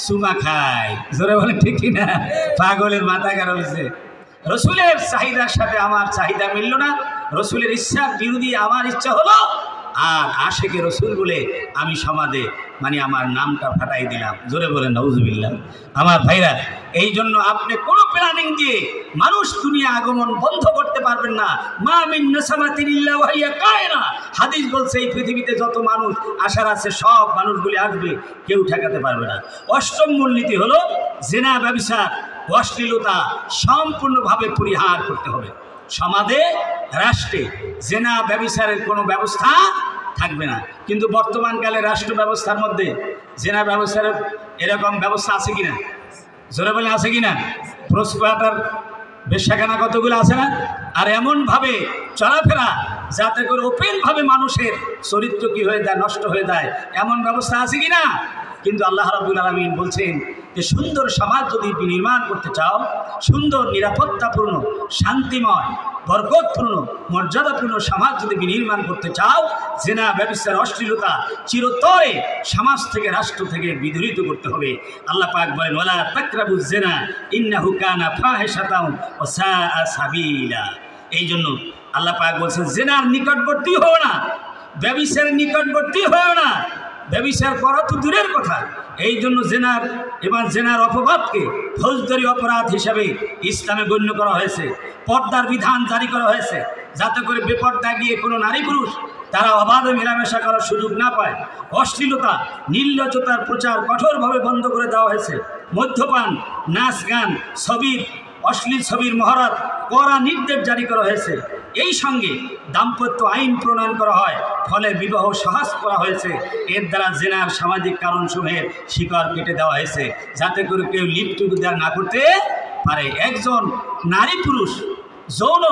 চুমা খায়, জোরে বলে ঠিক কিনা? পাগলের মাথা খারাপ হয়েছে। রসুলের চাহিদার সাথে আমার চাহিদা মিলল না, রসুলের ইচ্ছার বিরোধী আমার ইচ্ছা হলো, আর আশেকে রসুল বলে আমি সমাজে মানে আমার নামটা ফাটাই দিলাম। জোরে বলেন নাউজুবিল্লাহ। আমার ভাইরা, এই জন্য আপনি কোনো প্ল্যানিং দিয়ে মানুষ দুনিয়া আগমন বন্ধ করতে পারবেন না। মা মিন নাসামাতিন ইল্লা ওয়া হিয়া কায়না। হাদিস বলছে এই পৃথিবীতে যত মানুষ আসার আছে সব মানুষগুলি আসবে, কেউ ঠেকাতে পারবে না। অষ্টম মূলনীতি হলো জিনা, ব্যভিচার, অশ্লীলতা সম্পূর্ণভাবে পরিহার করতে হবে। সমাজে, রাষ্ট্রে জিনা ব্যভিচারের কোনো ব্যবস্থা থাকবে না। কিন্তু বর্তমানকালে রাষ্ট্র ব্যবস্থার মধ্যে জিনা ব্যভিচারের এরকম ব্যবস্থা আছে কিনা? জোরে বলে আছে কিনা? প্রসপাটার বেশ্যাখানা কতগুলো আছে না? আর এমনভাবে চলাফেরা যাতে করে ওপেনভাবে মানুষের চরিত্র কি হয়ে যায়, নষ্ট হয়ে যায়, এমন ব্যবস্থা আছে কিনা? কিন্তু আল্লাহ রাব্বুল আলামিন বলছেন যে সুন্দর সমাজ যদি নির্মাণ করতে চাও, সুন্দর নিরাপত্তাপূর্ণ, শান্তিময়, বরকতপূর্ণ, মর্যাদাপূর্ণ সমাজ যদি নির্মাণ করতে চাও, জিনা, ব্যভিচার, অশ্লীলতা চিরতরে সমাজ থেকে, রাষ্ট্র থেকে বিদূরিত করতে হবে। আল্লাহ পাক বলেন ওয়ালা তাকরাবুজ জিনা ইন্নাহু কানা ফাহিশাতান ওয়া সাআ সাবিলা। এই জন্য আল্লাহ পাক বলছেন জিনার নিকটবর্তী হও না, ব্যভিচারের নিকটবর্তী হও না। ব্যভিচার করা তো দূরের কথা, এই জন্য জেনার এবং জেনার অপবাদকে ফৌজদারি অপরাধ হিসাবে ইসলামে গণ্য করা হয়েছে। পর্দার বিধান জারি করা হয়েছে যাতে করে বেপর্দা গিয়ে কোনো নারী পুরুষ তারা অবাধে মেলামেশা করার সুযোগ না পায়। অশ্লীলতা, নির্লজ্জতার প্রচার কঠোরভাবে বন্ধ করে দেওয়া হয়েছে। মদ্যপান, নাচ গান, ছবির অশ্লীল ছবির মহরত কড়া নির্দেশ জারি করা হয়েছে। এই সঙ্গে দাম্পত্য আইন প্রণয়ন করা হয়, ফলে বিবাহ সহজ করা হয়েছে। এর দ্বারা জেনার সামাজিক কারণসমূহের শিকড় কেটে দেওয়া হয়েছে যাতে করে কেউ লিপ্ত না করতে পারে। একজন নারী পুরুষ যৌন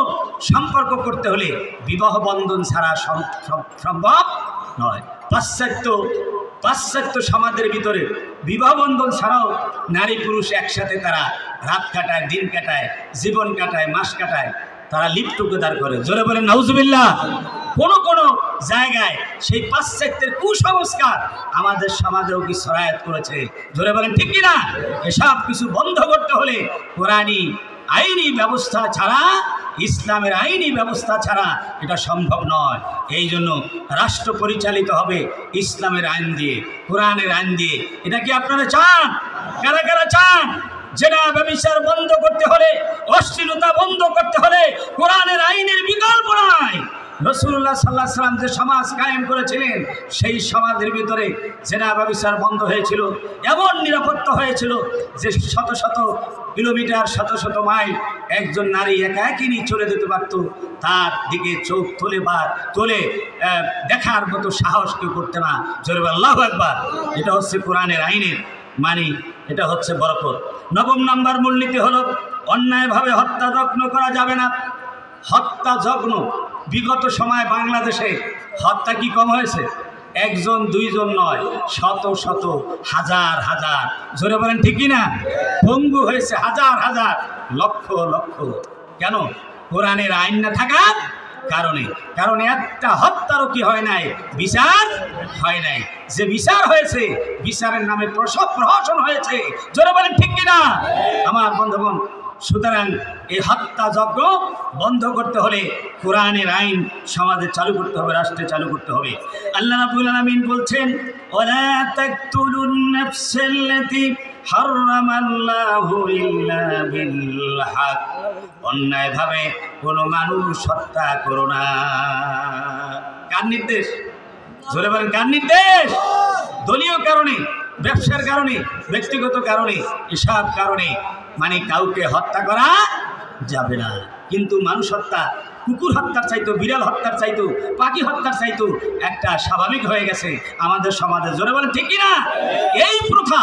সম্পর্ক করতে হলে বিবাহ বন্ধন ছাড়া সম্ভব নয়। পাশ্চাত্য সমাজের ভিতরে বিবাহ বন্ধন ছাড়াও নারী পুরুষ একসাথে তারা রাত কাটায়, দিন কাটায়, জীবন কাটায়, মাস কাটায়, তারা লিপ্ত টুগেদার করে। জোরে বলেন নাউজুবিল্লাহ। কোনো কোনো জায়গায় সেই পাশ্চাত্যের কুসংস্কার আমাদের সমাজেও কি সরায়াত করেছে। জোরে বলেন ঠিক কিনা? এসব কিছু বন্ধ করতে হলে কোরআনী আইনি ব্যবস্থা ছাড়া, ইসলামের আইনি ব্যবস্থা ছাড়া এটা সম্ভব নয়। এই জন্য রাষ্ট্র পরিচালিত হবে ইসলামের আইন দিয়ে, কোরআনের আইন দিয়ে। এটা কি আপনারা চান? কারা কারা চান? জেনা ব্যভিচার বন্ধ করতে হলে, অশ্লীলতা বন্ধ করতে হলে কোরআনের আইনের বিকল্প নাই। রাসূলুল্লাহ সাল্লাল্লাহু আলাইহি ওয়াসাল্লাম যে সমাজ কায়েম করেছিলেন সেই সমাজের ভিতরে জেনা ব্যভিচার বন্ধ হয়েছিল, এমন নিরাপত্তা হয়েছিল যে শত শত কিলোমিটার, শত শত মাইল একজন নারী একা একাই চলে যেতে পারত। তার দিকে চোখ তোলে দেখার মতো সাহস কেউ করতে না। জোরে আল্লাহু আকবার। এটা হচ্ছে কোরআনের আইনের মানে, এটা হচ্ছে বরকত। নবম নম্বর মূলনীতি হলো অন্যায়ভাবে হত্যা যত্ন করা যাবে না। হত্যা যত্ন বিগত সময় বাংলাদেশে হত্যা কি কম হয়েছে? একজন দুইজন নয়, শত শত, হাজার হাজার, জোরে বলেন ঠিক কিনা? পঙ্গু হয়েছে হাজার হাজার, লক্ষ লক্ষ। কেন? কোরআনের আইন না থাকার কারণে। কারণ একটা হত্যারও কি হয় নাই, বিচার হয় নাই। যে বিচার হয়েছে, বিচারের নামে প্রহসন হয়েছে। জোরে বলেন ঠিক কিনা আমার বন্ধুগণ? সুতরাং এই হত্যাযজ্ঞ বন্ধ করতে হলে কোরআনের আইন সমাজে চালু করতে হবে, রাষ্ট্রে চালু করতে হবে। আল্লাহ রাব্বুল আলামিন বলছেন ওয়ালা তাকতুলুন নাফসাল্লাতী হারামাল্লাহু ইল্লা বিল হক। অন্যায়ভাবে কোনো মানুষ হত্যা করো না। কার নির্দেশ? জোরে বলেন কার নির্দেশ? দলীয় কারণে, ব্যবসার কারণে, ব্যক্তিগত কারণে, এসব কারণে মানে কাউকে হত্যা করা যাবে না। কিন্তু মানুষ হত্যা, কুকুর হত্যার চাইতো, বিড়াল হত্যার চাইতো, পাখি হত্যার চাইতো একটা স্বাভাবিক হয়ে গেছে আমাদের সমাজে। জোরে বলেন ঠিক কিনা? এই প্রথা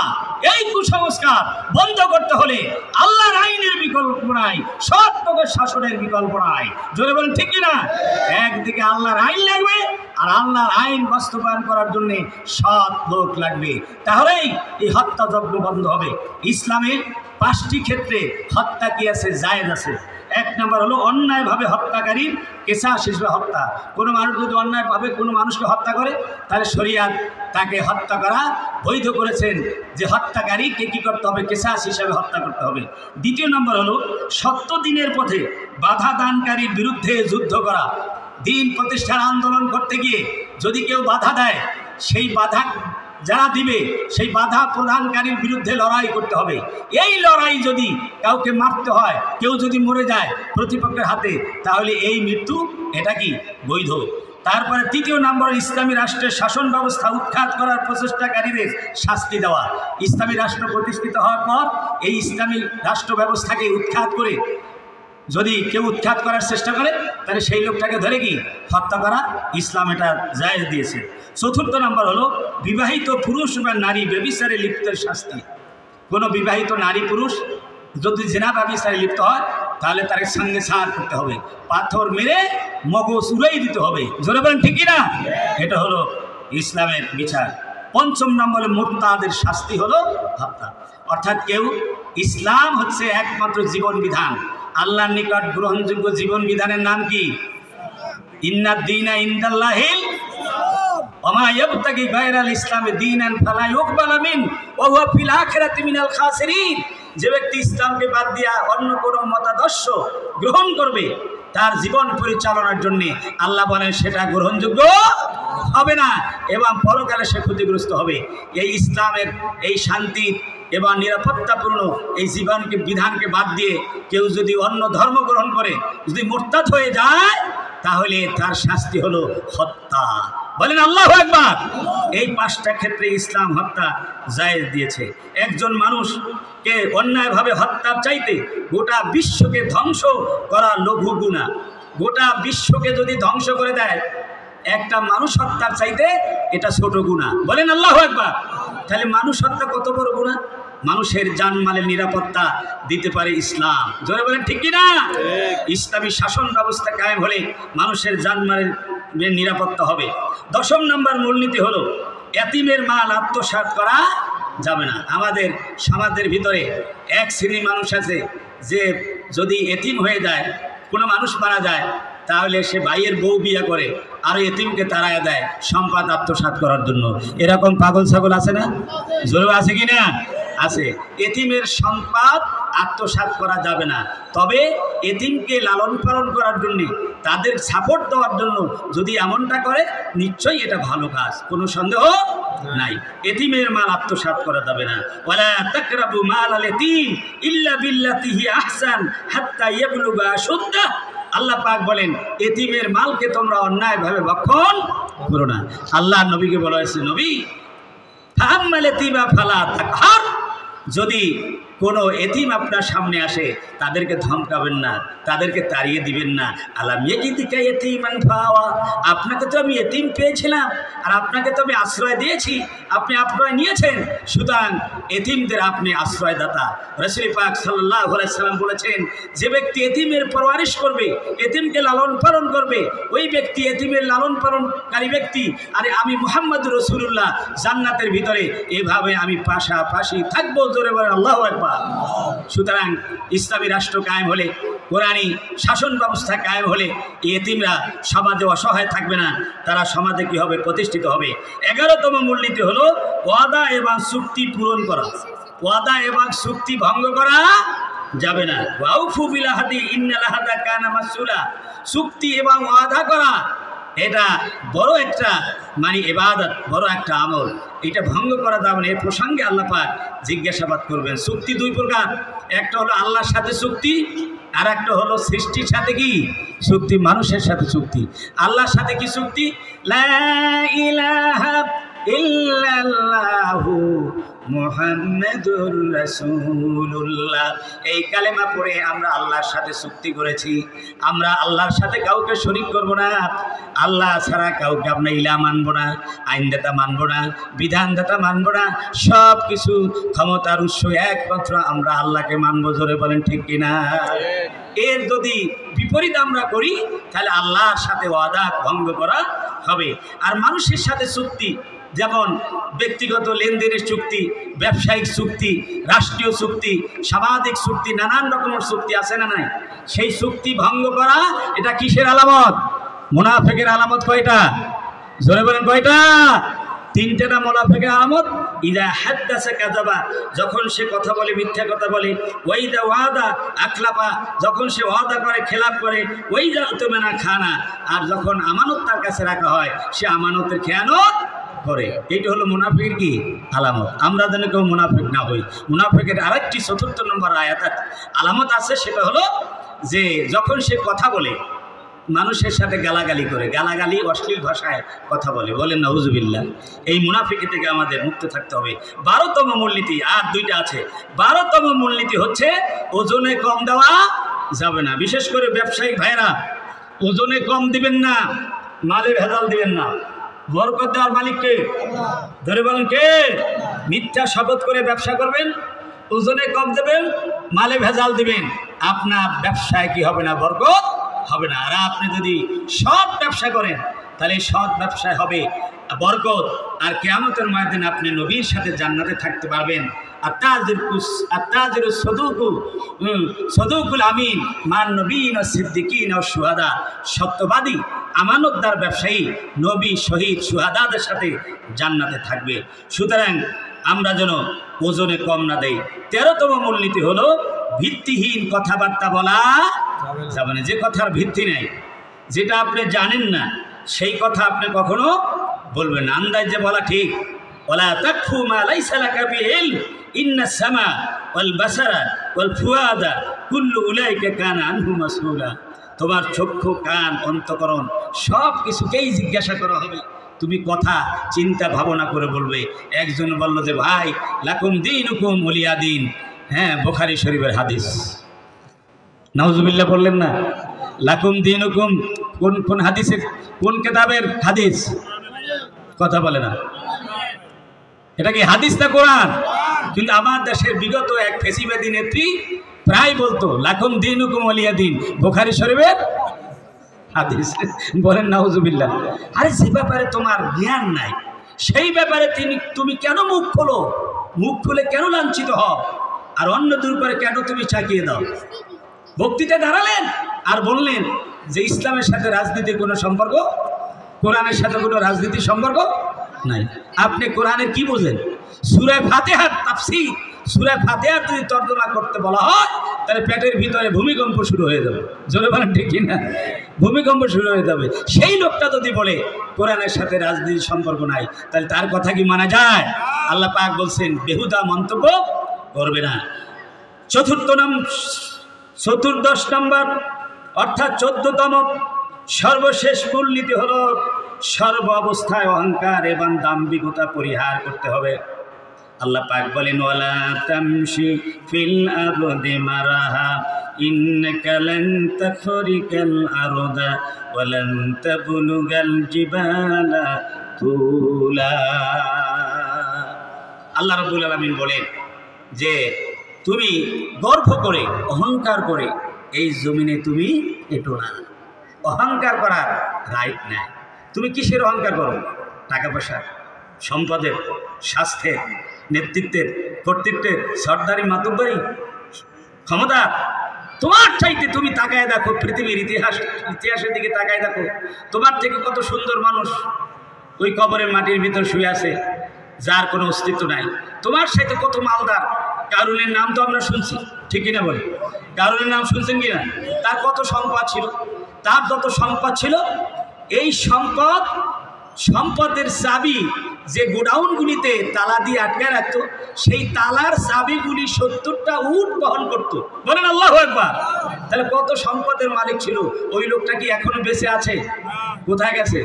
এই কুসংস্কার বন্ধ করতে হলে আল্লাহর আইনের বিকল্প নাই, সৎ লোকের শাসনের বিকল্প নাই। জোরে বলেন ঠিক কিনা? একদিকে আল্লাহর আইন লাগবে আর আল্লাহর আইন বাস্তবায়ন করার জন্য সৎ লোক লাগবে, তাহলেই এই হত্যাযজ্ঞ বন্ধ হবে। ইসলামের 5টি ক্ষেত্রে হত্যা কি আছে? জায়েজ আছে। 1 নম্বর হলো অন্যায়ভাবে হত্যাকারীর কিসাস হিসেবে হত্যা। কোনো মানুষ যদি অন্যায়ভাবে কোনো মানুষকে হত্যা করে তাহলে শরীয়ত তাকে হত্যা করা বৈধ করেছেন, যে হত্যাকারীকে কী করতে হবে? কিসাস হিসাবে হত্যা করতে হবে। 2 নম্বর হলো সত্য দিনের পথে বাধা দানকারীর বিরুদ্ধে যুদ্ধ করা। দিন প্রতিষ্ঠার আন্দোলন করতে গিয়ে যদি কেউ বাধা দেয়, সেই বাধা যারা দিবে সেই বাধা প্রদানকারীর বিরুদ্ধে লড়াই করতে হবে। এই লড়াই যদি কাউকে মারতে হয়, কেউ যদি মরে যায় প্রতিপক্ষের হাতে, তাহলে এই মৃত্যু এটা কি? বৈধ। তারপরে 3 নম্বর ইসলামী রাষ্ট্রের শাসন ব্যবস্থা উৎখাত করার প্রচেষ্টাকারীদের শাস্তি দেওয়া। ইসলামী রাষ্ট্র প্রতিষ্ঠিত হওয়ার পর এই ইসলামী রাষ্ট্র ব্যবস্থাকে উৎখাত করে যদি কেউ উৎখাত করার চেষ্টা করে তাহলে সেই লোকটাকে ধরে কি হত্যা করা ইসলাম এটা জায়েজ দিয়েছে। 4 নম্বর হলো বিবাহিত পুরুষ বা নারী ব্যভিচারে লিপ্তের শাস্তি। কোনো বিবাহিত নারী পুরুষ যদি জিনা ব্যভিচারে লিপ্ত হয় তাহলে তার সঙ্গে সার করতে হবে, পাথর মেরে মগজ উড়াই দিতে হবে। জোরে বলেন ঠিক কিনা? এটা হলো ইসলামের বিচার। 5 নম্বরে মুরতাদের শাস্তি হলো হত্যা। অর্থাৎ কেউ, ইসলাম হচ্ছে একমাত্র জীবন বিধান, আল্লাহর নিকট গ্রহণযোগ্য জীবন বিধানের নাম কি? ইন্নাদ দীনা ইনদাল্লাহিল ওয়া মা ইয়াবতাগি গায়রাল ইসলামি দীনান ফালা ইউকবালু মিন ওয়া হুয়া ফিল আখিরাতি মিনাল খাসিরিন। যে ব্যক্তি ইসলামকে বাদ দিয়া অন্য কোনো মতাদর্শ গ্রহণ করবে তার জীবন পরিচালনার জন্য আল্লাহ বলেন সেটা গ্রহণযোগ্য হবে না এবং পরকালে সে ক্ষতিগ্রস্ত হবে। এই ইসলামের এই শান্তির এবং নিরাপত্তাপূর্ণ এই জীবনকে বিধানকে বাদ দিয়ে কেউ যদি অন্য ধর্ম গ্রহণ করে, যদি মুরতাদ হয়ে যায়, তাহলে তার শাস্তি হলো হত্যা। বলেন আল্লাহু আকবার। এই 5টা ক্ষেত্রে ইসলাম হত্যা জায়েজ দিয়েছে। একজন মানুষকে অন্যায়ভাবে হত্যার চাইতে গোটা বিশ্বকে ধ্বংস করা লঘু গুনাহ। গোটা বিশ্বকে যদি ধ্বংস করে দেয় একটা মানুষ হত্যার চাইতে এটা ছোট গুনাহ। বলেন আল্লাহু আকবার। তাহলে মানুষ হত্যা কত বড় গুনাহ? মানুষের জানমালের নিরাপত্তা দিতে পারে ইসলাম। জোরে বলেন ঠিক কিনা? ইসলামী শাসন ব্যবস্থা কায়েম হলে মানুষের জানমালের নিরাপত্তা হবে। 10 নম্বর মূলনীতি হলো এতিমের মাল আত্মসাৎ করা যাবে না। আমাদের সমাজের ভিতরে এক শ্রেণীর মানুষ আছে যে যদি এতিম হয়ে যায়, কোনো মানুষ মারা যায়, তাহলে সে ভাইয়ের বউ বিয়ে করে আর এতিমকে তাড়ায় দেয় সম্পদ আত্মসাৎ করার জন্য। এরকম পাগল ছাগল আছে না? জোরে আছে কি না? আছে। এতিমের সম্পদ আত্মসাৎ করা যাবে না, তবে এতিমকে লালন পালন করার জন্য, তাদের সাপোর্ট দেওয়ার জন্য যদি এমনটা করে নিশ্চয়ই এটা ভালো কাজ, কোনো সন্দেহ নাই। এতিমের মাল আত্মসাৎ করা যাবে না। ওয়ালা তাকরাবু মালাল ইয়াতীম ইল্লা বিল্লাতি হি আহসান হাত্তা ইয়াবলুগা আশুদ্দাহ। আল্লাহ পাক বলেন এতিমের মালকে তোমরা অন্যায়ভাবে ভক্ষণ করো না। আল্লাহ নবীকে বলা হয়েছে, নবী ফাআম্মাল ইয়াতীমা ফালা তাকহার, যদি কোনো এতিম আপনার সামনে আসে তাদেরকে ধমকাবেন না, তাদেরকে তাড়িয়ে দিবেন না। আলাম ইয়াজিদকা ইয়াতীমান ফাওয়া, আপনাকে তো আমি এতিম পেয়েছিলাম আর আপনাকে তো আমি আশ্রয় দিয়েছি, আপনি আশ্রয় নিয়েছেন, সুতরাং এতিমদের আপনি আশ্রয়দাতা। রাসূল পাক সাল্লাল্লাহু আলাইহি সাল্লাম বলেছেন, যে ব্যক্তি এতিমের পরওয়ারিশ করবে, এতিমকে লালন পালন করবে, ওই ব্যক্তি এতিমের লালন পালনকারী ব্যক্তি, আরে আমি মুহাম্মদুর রাসূলুল্লাহ জান্নাতের ভিতরে এভাবে আমি পাশাপাশি থাকবো। জোরে বলেন আল্লাহু আকবার। সুতরাং ইসলামী রাষ্ট্র কায়েম হলে, কোরআনী শাসন ব্যবস্থা কায়েম হলে এতিমরা সমাজে অসহায় থাকবে না, তারা সমাজে কি হবে? প্রতিষ্ঠিত হবে। 11তম মূলনীতি হলো ওয়াদা এবং চুক্তি পূরণ করা। ওয়াদা এবং চুক্তি ভঙ্গ করা যাবে না। ওয়াউফু বিল আহদি ইন্নাল আহদা কানা মাসউলা। চুক্তি এবং ওয়াদা করা এটা বড় একটা ইবাদত, বড় একটা আমল, এটা ভঙ্গ করা যাবে না। এর প্রসঙ্গে আল্লাহ পাক জিজ্ঞাসাবাদ করবেন। চুক্তি 2 প্রকার, একটা হলো আল্লাহর সাথে চুক্তি, আর একটা হলো সৃষ্টির সাথে কি চুক্তি? মানুষের সাথে চুক্তি। আল্লাহর সাথে কি চুক্তি? লা ইলাহা ইল্লাল্লাহু মুহাম্মাদুর রাসূলুল্লাহ। এই কালেমা পড়ে আমরা আল্লাহর সাথে চুক্তি করেছি, আমরা আল্লাহর সাথে কাউকে শরীক করব না, আল্লাহ ছাড়া কাউকে আমরা ইলা মানব না, আইনদাতা মানব না, বিধানদাতা মানব না, সব কিছু ক্ষমতার উৎস একমাত্র আমরা আল্লাহকে মানব। জোরে বলেন ঠিক কিনা? এর যদি বিপরীত আমরা করি তাহলে আল্লাহর সাথে ওয়াদা ভঙ্গ করা হবে। আর মানুষের সাথে চুক্তি, যেমন ব্যক্তিগত লেনদেনের চুক্তি, ব্যবসায়িক চুক্তি, রাষ্ট্রীয় চুক্তি, সামাজিক চুক্তি, নানান রকমের চুক্তি আছে না নাই? সেই চুক্তি ভঙ্গ করা এটা কিসের আলামত? মুনাফিকের আলামত। কয়টা? জোরে বলেন কয়টা? তিনটা না মুনাফিকের আলামত। ইদা হাদ্দাসা কাযাবা, যখন সে কথা বলে মিথ্যা কথা বলে। ওয়াইদা ওয়াদা আখলাফা, যখন সে ওয়াদা করে খেলাপ করে। ওয়াইদা উতমানা খানা, আর যখন আমানত তার কাছে রাখা হয় সে আমানতের খেয়ানত করে। এইটা হলো মুনাফিকের কি আলামত। আমরা যেন কেউ মুনাফিক না হই। মুনাফিকের আরেকটি ৪র্থ নম্বর আলামত আছে, সেটা হলো যে যখন সে কথা বলে মানুষের সাথে গালাগালি করে, গালাগালি অশ্লীল ভাষায় কথা বলে। বলেন নাউজুবিল্লাহ। এই মুনাফিকি থেকে আমাদের মুক্ত থাকতে হবে। 12তম মূলনীতি, আর দুইটা আছে। 12তম মূলনীতি হচ্ছে ওজনে কম দেওয়া যাবে না। বিশেষ করে ব্যবসায়িক ভাইরা, ওজনে কম দিবেন না, মালে ভেজাল দিবেন না। বরকত দেওয়ার মালিক কে? ধরে বলেন কে? মিথ্যা শপথ করে ব্যবসা করবেন, ওজনে কম দেবেন, মালে ভেজাল দিবেন, আপনার ব্যবসায় কি হবে না? বরকত হবে না। আর আপনি যদি সৎ ব্যবসা করেন তাহলে সৎ ব্যবসায় হবে বরকত। আর কিয়ামতের ময়দানে আপনি নবীর সাথে জান্নাতে থাকতে পারবেন। আত্তাজিরু সদুকুল আমিন মান নবীন ও সিদ্দিকিন ও শুহাদা, সত্যবাদী আমানতদার ব্যবসায়ী নবী, শহীদ, শুহাদাদের সাথে জান্নাতে থাকবে। সুতরাং আমরা যেন ওজনে কম না দেই। 13তম মূলনীতি হলো ভিত্তিহীন কথাবার্তা বলা যাবে না। যে কথার ভিত্তি নাই, যেটা আপনি জানেন না, সেই কথা আপনি কখনো বলবেন না। আন্দাজে বলা ঠিক। ওয়ালা তাকফু মা লাইসা লাকা বিহি ইলম ইন্নাস সামা ওয়াল বাসারা ওয়াল ফুয়াদা কুল্লু উলাইকা কানা আনহু মাসউলা। তোমার চক্ষু, কান, অন্তঃকরণ সব কিছুকেই জিজ্ঞাসা করা হবে। তুমি কথা চিন্তা ভাবনা করে বলবে। একজন বলল যে ভাই লাকুম দীনুকুম ওলিয়া দিন। হ্যাঁ, বুখারী শরীফের হাদিস। নাউজুবিল্লাহ বললেন না? লাকুম দীনুকুম কোন হাদিসের, কোন কিতাবের হাদিস? কথা বলে না। এটা কি হাদিস না কোরআন? কিন্তু আমার দেশের বিগত এক ফেসিবাদী নেত্রী প্রায় বলতো লাকুম দীনুকুম ওলিয়া দিন, বুখারী শরীফের হাদিস। বলেন নাউজুবিল্লাহ। আরে যে ব্যাপারে তোমার জ্ঞান নাই সেই ব্যাপারে তুমি কেন মুখ খোলো? মুখ খুলে কেন লাঞ্ছিত হও? আর অন্যদের উপরে কেন তুমি চাকিয়ে দাও? বক্তৃতা দাঁড়ালেন আর বললেন যে ইসলামের সাথে রাজনীতির কোনো সম্পর্ক, কোরআনের সাথে কোনো রাজনীতির সম্পর্ক নাই। আপনি কোরআনের কি বোঝেন? সূরা ফাতিহার তাফসীর, সূরা ফাতিহার যদি তর্জমা করতে বলা হয় তাহলে পেটের ভিতরে ভূমিকম্প শুরু হয়ে যাবে। জোরে বলেন ঠিক কিনা? ভূমিকম্প শুরু হয়ে যাবে। সেই লোকটা যদি বলে কোরআনের সাথে রাজনীতির সম্পর্ক নাই, তাহলে তার কথা কি মানা যায়? আল্লাহ পাক বলছেন বেহুদা মন্তব্য করবে না। 14 নম্বর অর্থাৎ 14তম সর্বশেষ মূলনীতি হল সর্ব অবস্থায় অহংকার এবং দাম্ভিকতা পরিহার করতে হবে। আল্লাহ পাক বলেন ওয়ালা তামশি ফিল আরদি মারাহা ইন্নাকা লান তাখরিকাল আরদা ওয়া লান তাবলুগাল জিবালা তুলা। আল্লাহ রাব্বুল আলামিন বলেন যে তুমি গর্ব করে, অহংকার করে এই জমিনে তুমি এটো না। অহংকার করার রাইট নাই। তুমি কিসের অহংকার করো? টাকা পয়সা, সম্পদের, স্বাস্থ্যের, নেতৃত্বের, কর্তৃত্বের, সর্দারি, মাতুব্বারি, ক্ষমতা। তোমার চাইতে তুমি তাকায় দেখো পৃথিবীর ইতিহাসের দিকে তাকায় দেখো। তোমার থেকে কত সুন্দর মানুষ ওই কবরের মাটির ভিতর শুয়ে আছে, যার কোনো অস্তিত্ব নাই। তোমার সাথে কত মালদার। কারুনের নাম তো আমরা শুনছি, ঠিক কিনা বলি? কারুনের নাম শুনছেন কিনা? তার কত সম্পদ ছিল। তার যত সম্পদ ছিল, এই সম্পদের চাবি যে গোডাউনগুলিতে তালা দিয়ে আটকে রাখত, সেই তালার চাবিগুলি 70টা উট বহন করত। বলেন আল্লাহু আকবার। তাহলে কত সম্পদের মালিক ছিল। ওই লোকটা কি এখনো বেঁচে আছে? কোথায় গেছে?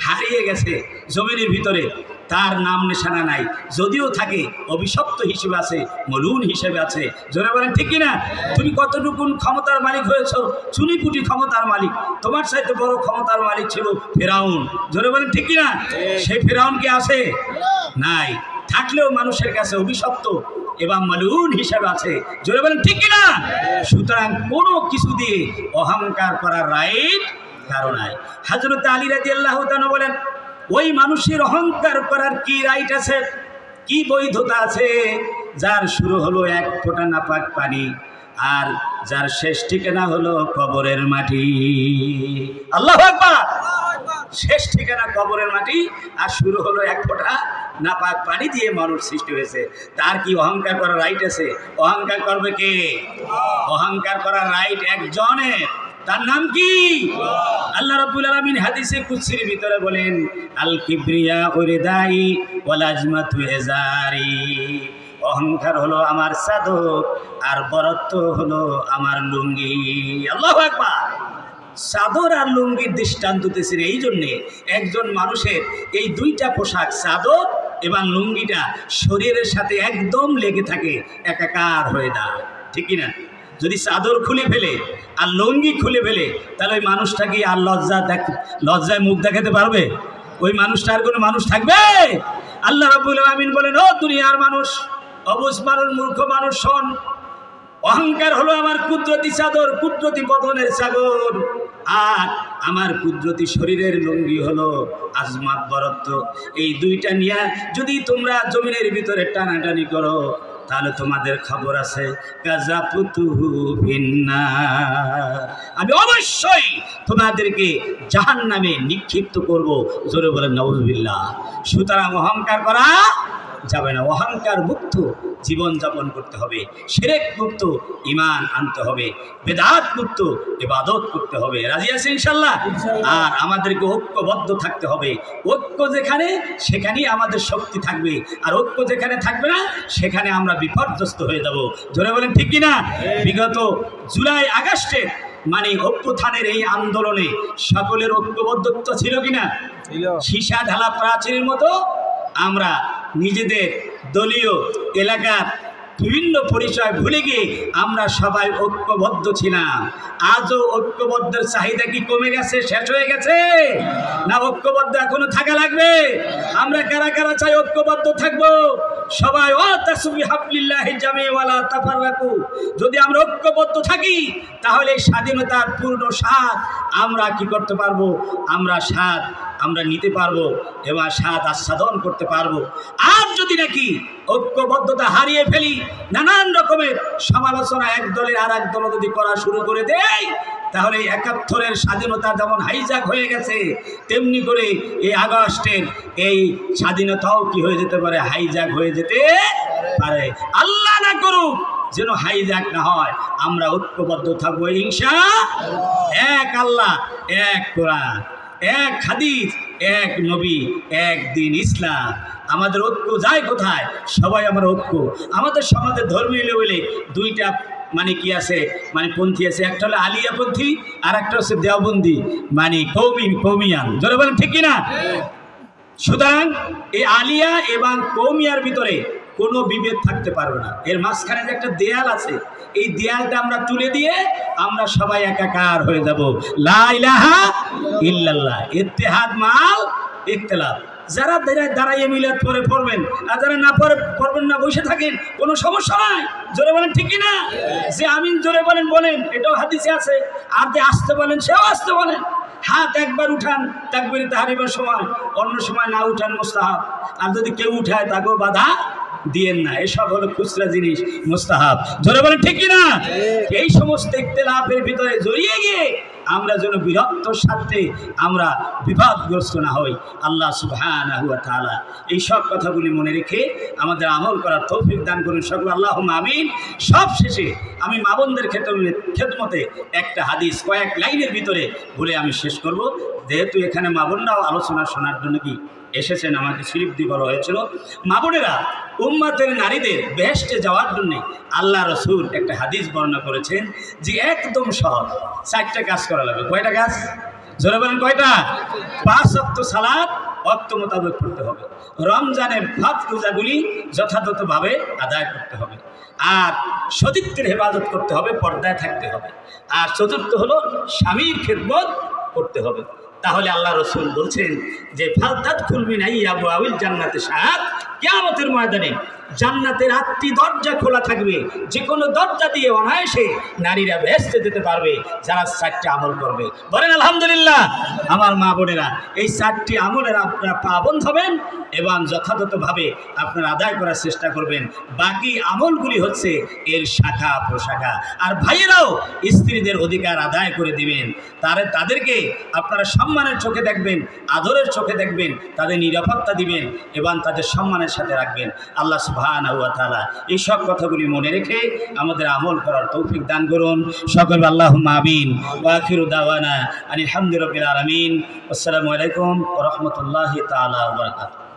হারিয়ে গেছে জমিনের ভিতরে। তার নাম নিশানা নাই, যদিও থাকে অভিশপ্ত হিসেবে আছে, মলুন হিসেবে আছে। জোরে বলেন ঠিক কিনা? তুমি কতটুকু ক্ষমতার মালিক হয়েছ? চুনিপুটি ক্ষমতার মালিক। তোমার চাইতে বড় ক্ষমতার মালিক ছিল ফেরাউন। জোরে বলেন ঠিক কিনা? সেই ফেরাউন কি আছে? নাই। থাকলেও মানুষের কাছে অভিশপ্ত এবং মালউন হিসাবে আছে। জোরে বলেন ঠিক কিনা? সুতরাং কোনো কিছু দিয়ে অহংকার করার রাইট কারো নাই। হযরত আলী রাদিয়াল্লাহু তাআলা বলেন, ওই মানুষের অহংকার করার কি রাইট আছে, কি বৈধতা আছে, যার শুরু হলো এক ফোঁটা নাপাক পানি আর যার শেষ ঠিকানা হলো কবরের মাটি। আল্লাহু আকবার। শেষ ঠিকানা কবরের মাটি আর শুরু হলো এক ফোঁটা নাপাক পানি দিয়ে মানুষ সৃষ্টি হয়েছে। তার কি অহংকার করার রাইট আছে? অহংকার করবে কে? অহংকার করার রাইট একজনের, তার নাম কি? আল্লাহ রাব্বুল আলামিন হাদিসে কুদসির ভিতরে বলেন, আল কিবরিয়া উরিদাই ওয়াল আজমাতু ইজারি। অহংকার হলো আমার চাদর আর বরত্ব হলো আমার লুঙ্গি। আল্লাহু আকবার। চাদর আর লুঙ্গির দৃষ্টান্ত দিয়েছেন এই জন্যে, একজন মানুষের এই দুইটা পোশাক চাদর এবং লুঙ্গিটা শরীরের সাথে একদম লেগে থাকে, একাকার হয়ে দাঁড়ায়, ঠিক কিনা? যদি চাদর খুলে ফেলে আর লুঙ্গি খুলে ফেলে, তাহলে ওই মানুষটা কি আর লজ্জায় মুখ দেখাতে পারবে? ওই মানুষটা আর কোনো মানুষ থাকবে? আল্লাহ রাব্বুল আলামিন বলেন, ও দুনিয়ার মানুষ, অবুঝ মানুষ, মূর্খ মানুষ, শোন, অহংকার হলো আমার কুদরতি চাদর, কুদরতি বদনের চাদর, আর আমার কুদরতি শরীরের লুঙ্গি হলো আজমাত বরত্ব। এই দুইটা নিয়ে যদি তোমরা জমিনের ভিতরে টানাটানি করো, তাহলে তোমাদের খবর আছে, কাযাফতুহু ফিন্নার, আমি অবশ্যই তোমাদেরকে জাহান্নামে নিক্ষিপ্ত করব। জোরে বলেন নাউযুবিল্লাহ। সুতরাং অহংকার করা যাবে না। অহংকার মুক্ত জীবন যাপন করতে হবে, শিরক মুক্ত ঈমান আনতে হবে, বেদাত মুক্ত ইবাদত করতে হবে। রাজি আছেন ইনশাআল্লাহ? আর আমাদেরকে ঐক্যবদ্ধ থাকতে হবে। ঐক্য যেখানে, সেখানেই আমাদের শক্তি থাকবে, আর ঐক্য যেখানে থাকবে না, সেখানে আমরা বিপর্যস্ত হয়ে যাব। জোরে বলেন ঠিক কিনা? বিগত জুলাই আগস্টের মানে অভ্যুত্থানের এই আন্দোলনে সকলের ঐক্যবদ্ধত্ব ছিল কিনা? সীসা ঢালা প্রাচীরের মতো আমরা নিজেদের দলীয় এলাকার বিভিন্ন পরিচয় ভুলে গিয়ে আমরা সবাই ঐক্যবদ্ধ ছিলাম। আজও ঐক্যবদ্ধের চাহিদা কি কমে গেছে, শেষ হয়ে গেছে? না ঐক্যবদ্ধ এখনো থাকা লাগবে? আমরা কারা কারা চাই ঐক্যবদ্ধ থাকবো? সবাই ওয়াতাসবিহাবিল্লাহি জামিআ ওয়ালা তাফাররাকু। যদি আমরা ঐক্যবদ্ধ থাকি, তাহলে স্বাধীনতার পূর্ণ স্বাদ আমরা কি করতে পারবো? আমরা নিতে পারবো এবং স্বাদ আস্বাদন করতে পারবো। আর যদি নাকি ঐক্যবদ্ধতা হারিয়ে ফেলি, নানান রকমের সমালোচনা এক দলের আর এক দল যদি করা শুরু করে দেয়, তাহলে ৭১-এর স্বাধীনতা যেমন হাইজ্যাক হয়ে গেছে, তেমনি করে এই আগস্টের এই স্বাধীনতাও কি হয়ে যেতে পারে? হাইজ্যাক হয়ে যেতে পারে। আল্লাহ না করুক যেন হাইজ্যাক না হয়। আমরা ঐক্যবদ্ধ থাকবো ইনশাআল্লাহ। এক আল্লাহ, এক কোরআন, এক হাদিস, এক নবী, এক দিন ইসলাম। আমাদের ঐক্য যায় কোথায়? সবাই আমরা ঐক্য। আমাদের সমাজের ধর্মীয় লেভেলে দুইটা মানে কি আছে, মানে পন্থী আছে। একটা হলো আলিয়া পন্থী, আর একটা হচ্ছে দেওবন্দি, মানে কৌমিয়ান। জোরে বলেন ঠিক কিনা? সুতরাং এই আলিয়া এবং কৌমিয়ার ভিতরে কোনো বিভেদ থাকতে পারবে না। এর মাঝখানে যে একটা দেয়াল আছে, এই দেয়ালটা আমরা তুলে দিয়ে আমরা সবাই একাকার হয়ে যাব। লা ইলাহা ইল্লাল্লাহ। ইত্তেহাদ মাল ইখতিলাফ। যারা দাঁড়াইয়ে মিলাদ পরে পড়বেন, আর যারা না পড়বেন না, বসে থাকেন, কোনো সমস্যা নাই। জোরে বলেন ঠিক কিনা? যে আমিন জোরে বলেন, এটাও হাদিসে আছে। আর যে আসতে বলেন, সেও আসতে বলেন। হাত একবার উঠান তাকবীরে তাহরিমের সময়, অন্য সময় না উঠান মুস্তাহাব। আর যদি কেউ উঠায়, তাকেও বাধা দিয়েন না। এসব হলো খুচরা জিনিস, মুস্তাহাব। জোরে বলেন ঠিক কিনা? এই সমস্ত ইখতিলাফের ভিতরে জড়িয়ে গিয়ে আমরা যেন বিরক্তর সাথে আমরা বিবাদগ্রস্ত না হই। আল্লাহ সুবহানাহু ওয়া তাআলা এই সব কথাগুলি মনে রেখে আমাদের আমল করার তৌফিক দান করুন সকল, আল্লাহুম্মা আমিন। সব শেষে আমি মা বোনদের খেদমতে একটা হাদিস কয়েক লাইনের ভিতরে বলে আমি শেষ করব। যেহেতু এখানে মা বোনরাও আলোচনা শোনার জন্য কি এসেছেন, আমাকে স্লিপ দিয়ে বলা হয়েছিল। মা বোনেরা, উম্মতের নারীদের বেহেশতে যাওয়ার জন্য আল্লাহ রসুল একটা হাদিস বর্ণনা করেছেন যে একদম সহজ, 4টা কাজ করা লাগবে। কয়টা কাজ? জোরে বলেন কয়টা? 5 ওয়াক্ত সালাত ওয়াক্ত মোতাবেক করতে হবে। রমজানের ফাঁদ রোজাগুলি যথাযথভাবে আদায় করতে হবে। আর সতীত্বের হেফাজত করতে হবে, পর্দায় থাকতে হবে। আর চতুর্থ হলো স্বামীর খেদমত করতে হবে। তাহলে আল্লাহ রসুল বলছেন যে ফালতাত খুলবি নাই আবু আউল জান্নাতে সাত, কিয়ামতের ময়দানে জান্নাতের 8টি দরজা খোলা থাকবে। যে কোনো দরজা দিয়ে অনায়াসে নারীরা বেহেশতে যেতে পারবে যারা 4টি আমল করবে। বলেন আলহামদুলিল্লাহ। আমার মা বোনেরা, এই 4টি আমলের আপনারা পাবন্দ হবেন এবং যথাযথভাবে আপনারা আদায় করার চেষ্টা করবেন। বাকি আমলগুলি হচ্ছে এর শাখা প্রশাখা। আর ভাইয়েরাও স্ত্রীদের অধিকার আদায় করে দিবেন। তাদেরকে আপনারা সম্মানের চোখে দেখবেন, আদরের চোখে দেখবেন, তাদের নিরাপত্তা দিবেন এবং তাদের সম্মানের সাথে রাখবেন। আল্লাহ সুবহানাহু ওয়া তাআলা এই সব কথাগুলি মনে রেখে আমাদের আমল করার তৌফিক দান করুন। সকল আল্লাহুম্মা আমিন। ওয়া আখিরু দাওয়ানা আলহামদুলিল্লাহি রাব্বিল আলামিন। আসসালামু আলাইকুম ওয়া রাহমাতুল্লাহি তাআলা ওয়া বারাকাতুহু।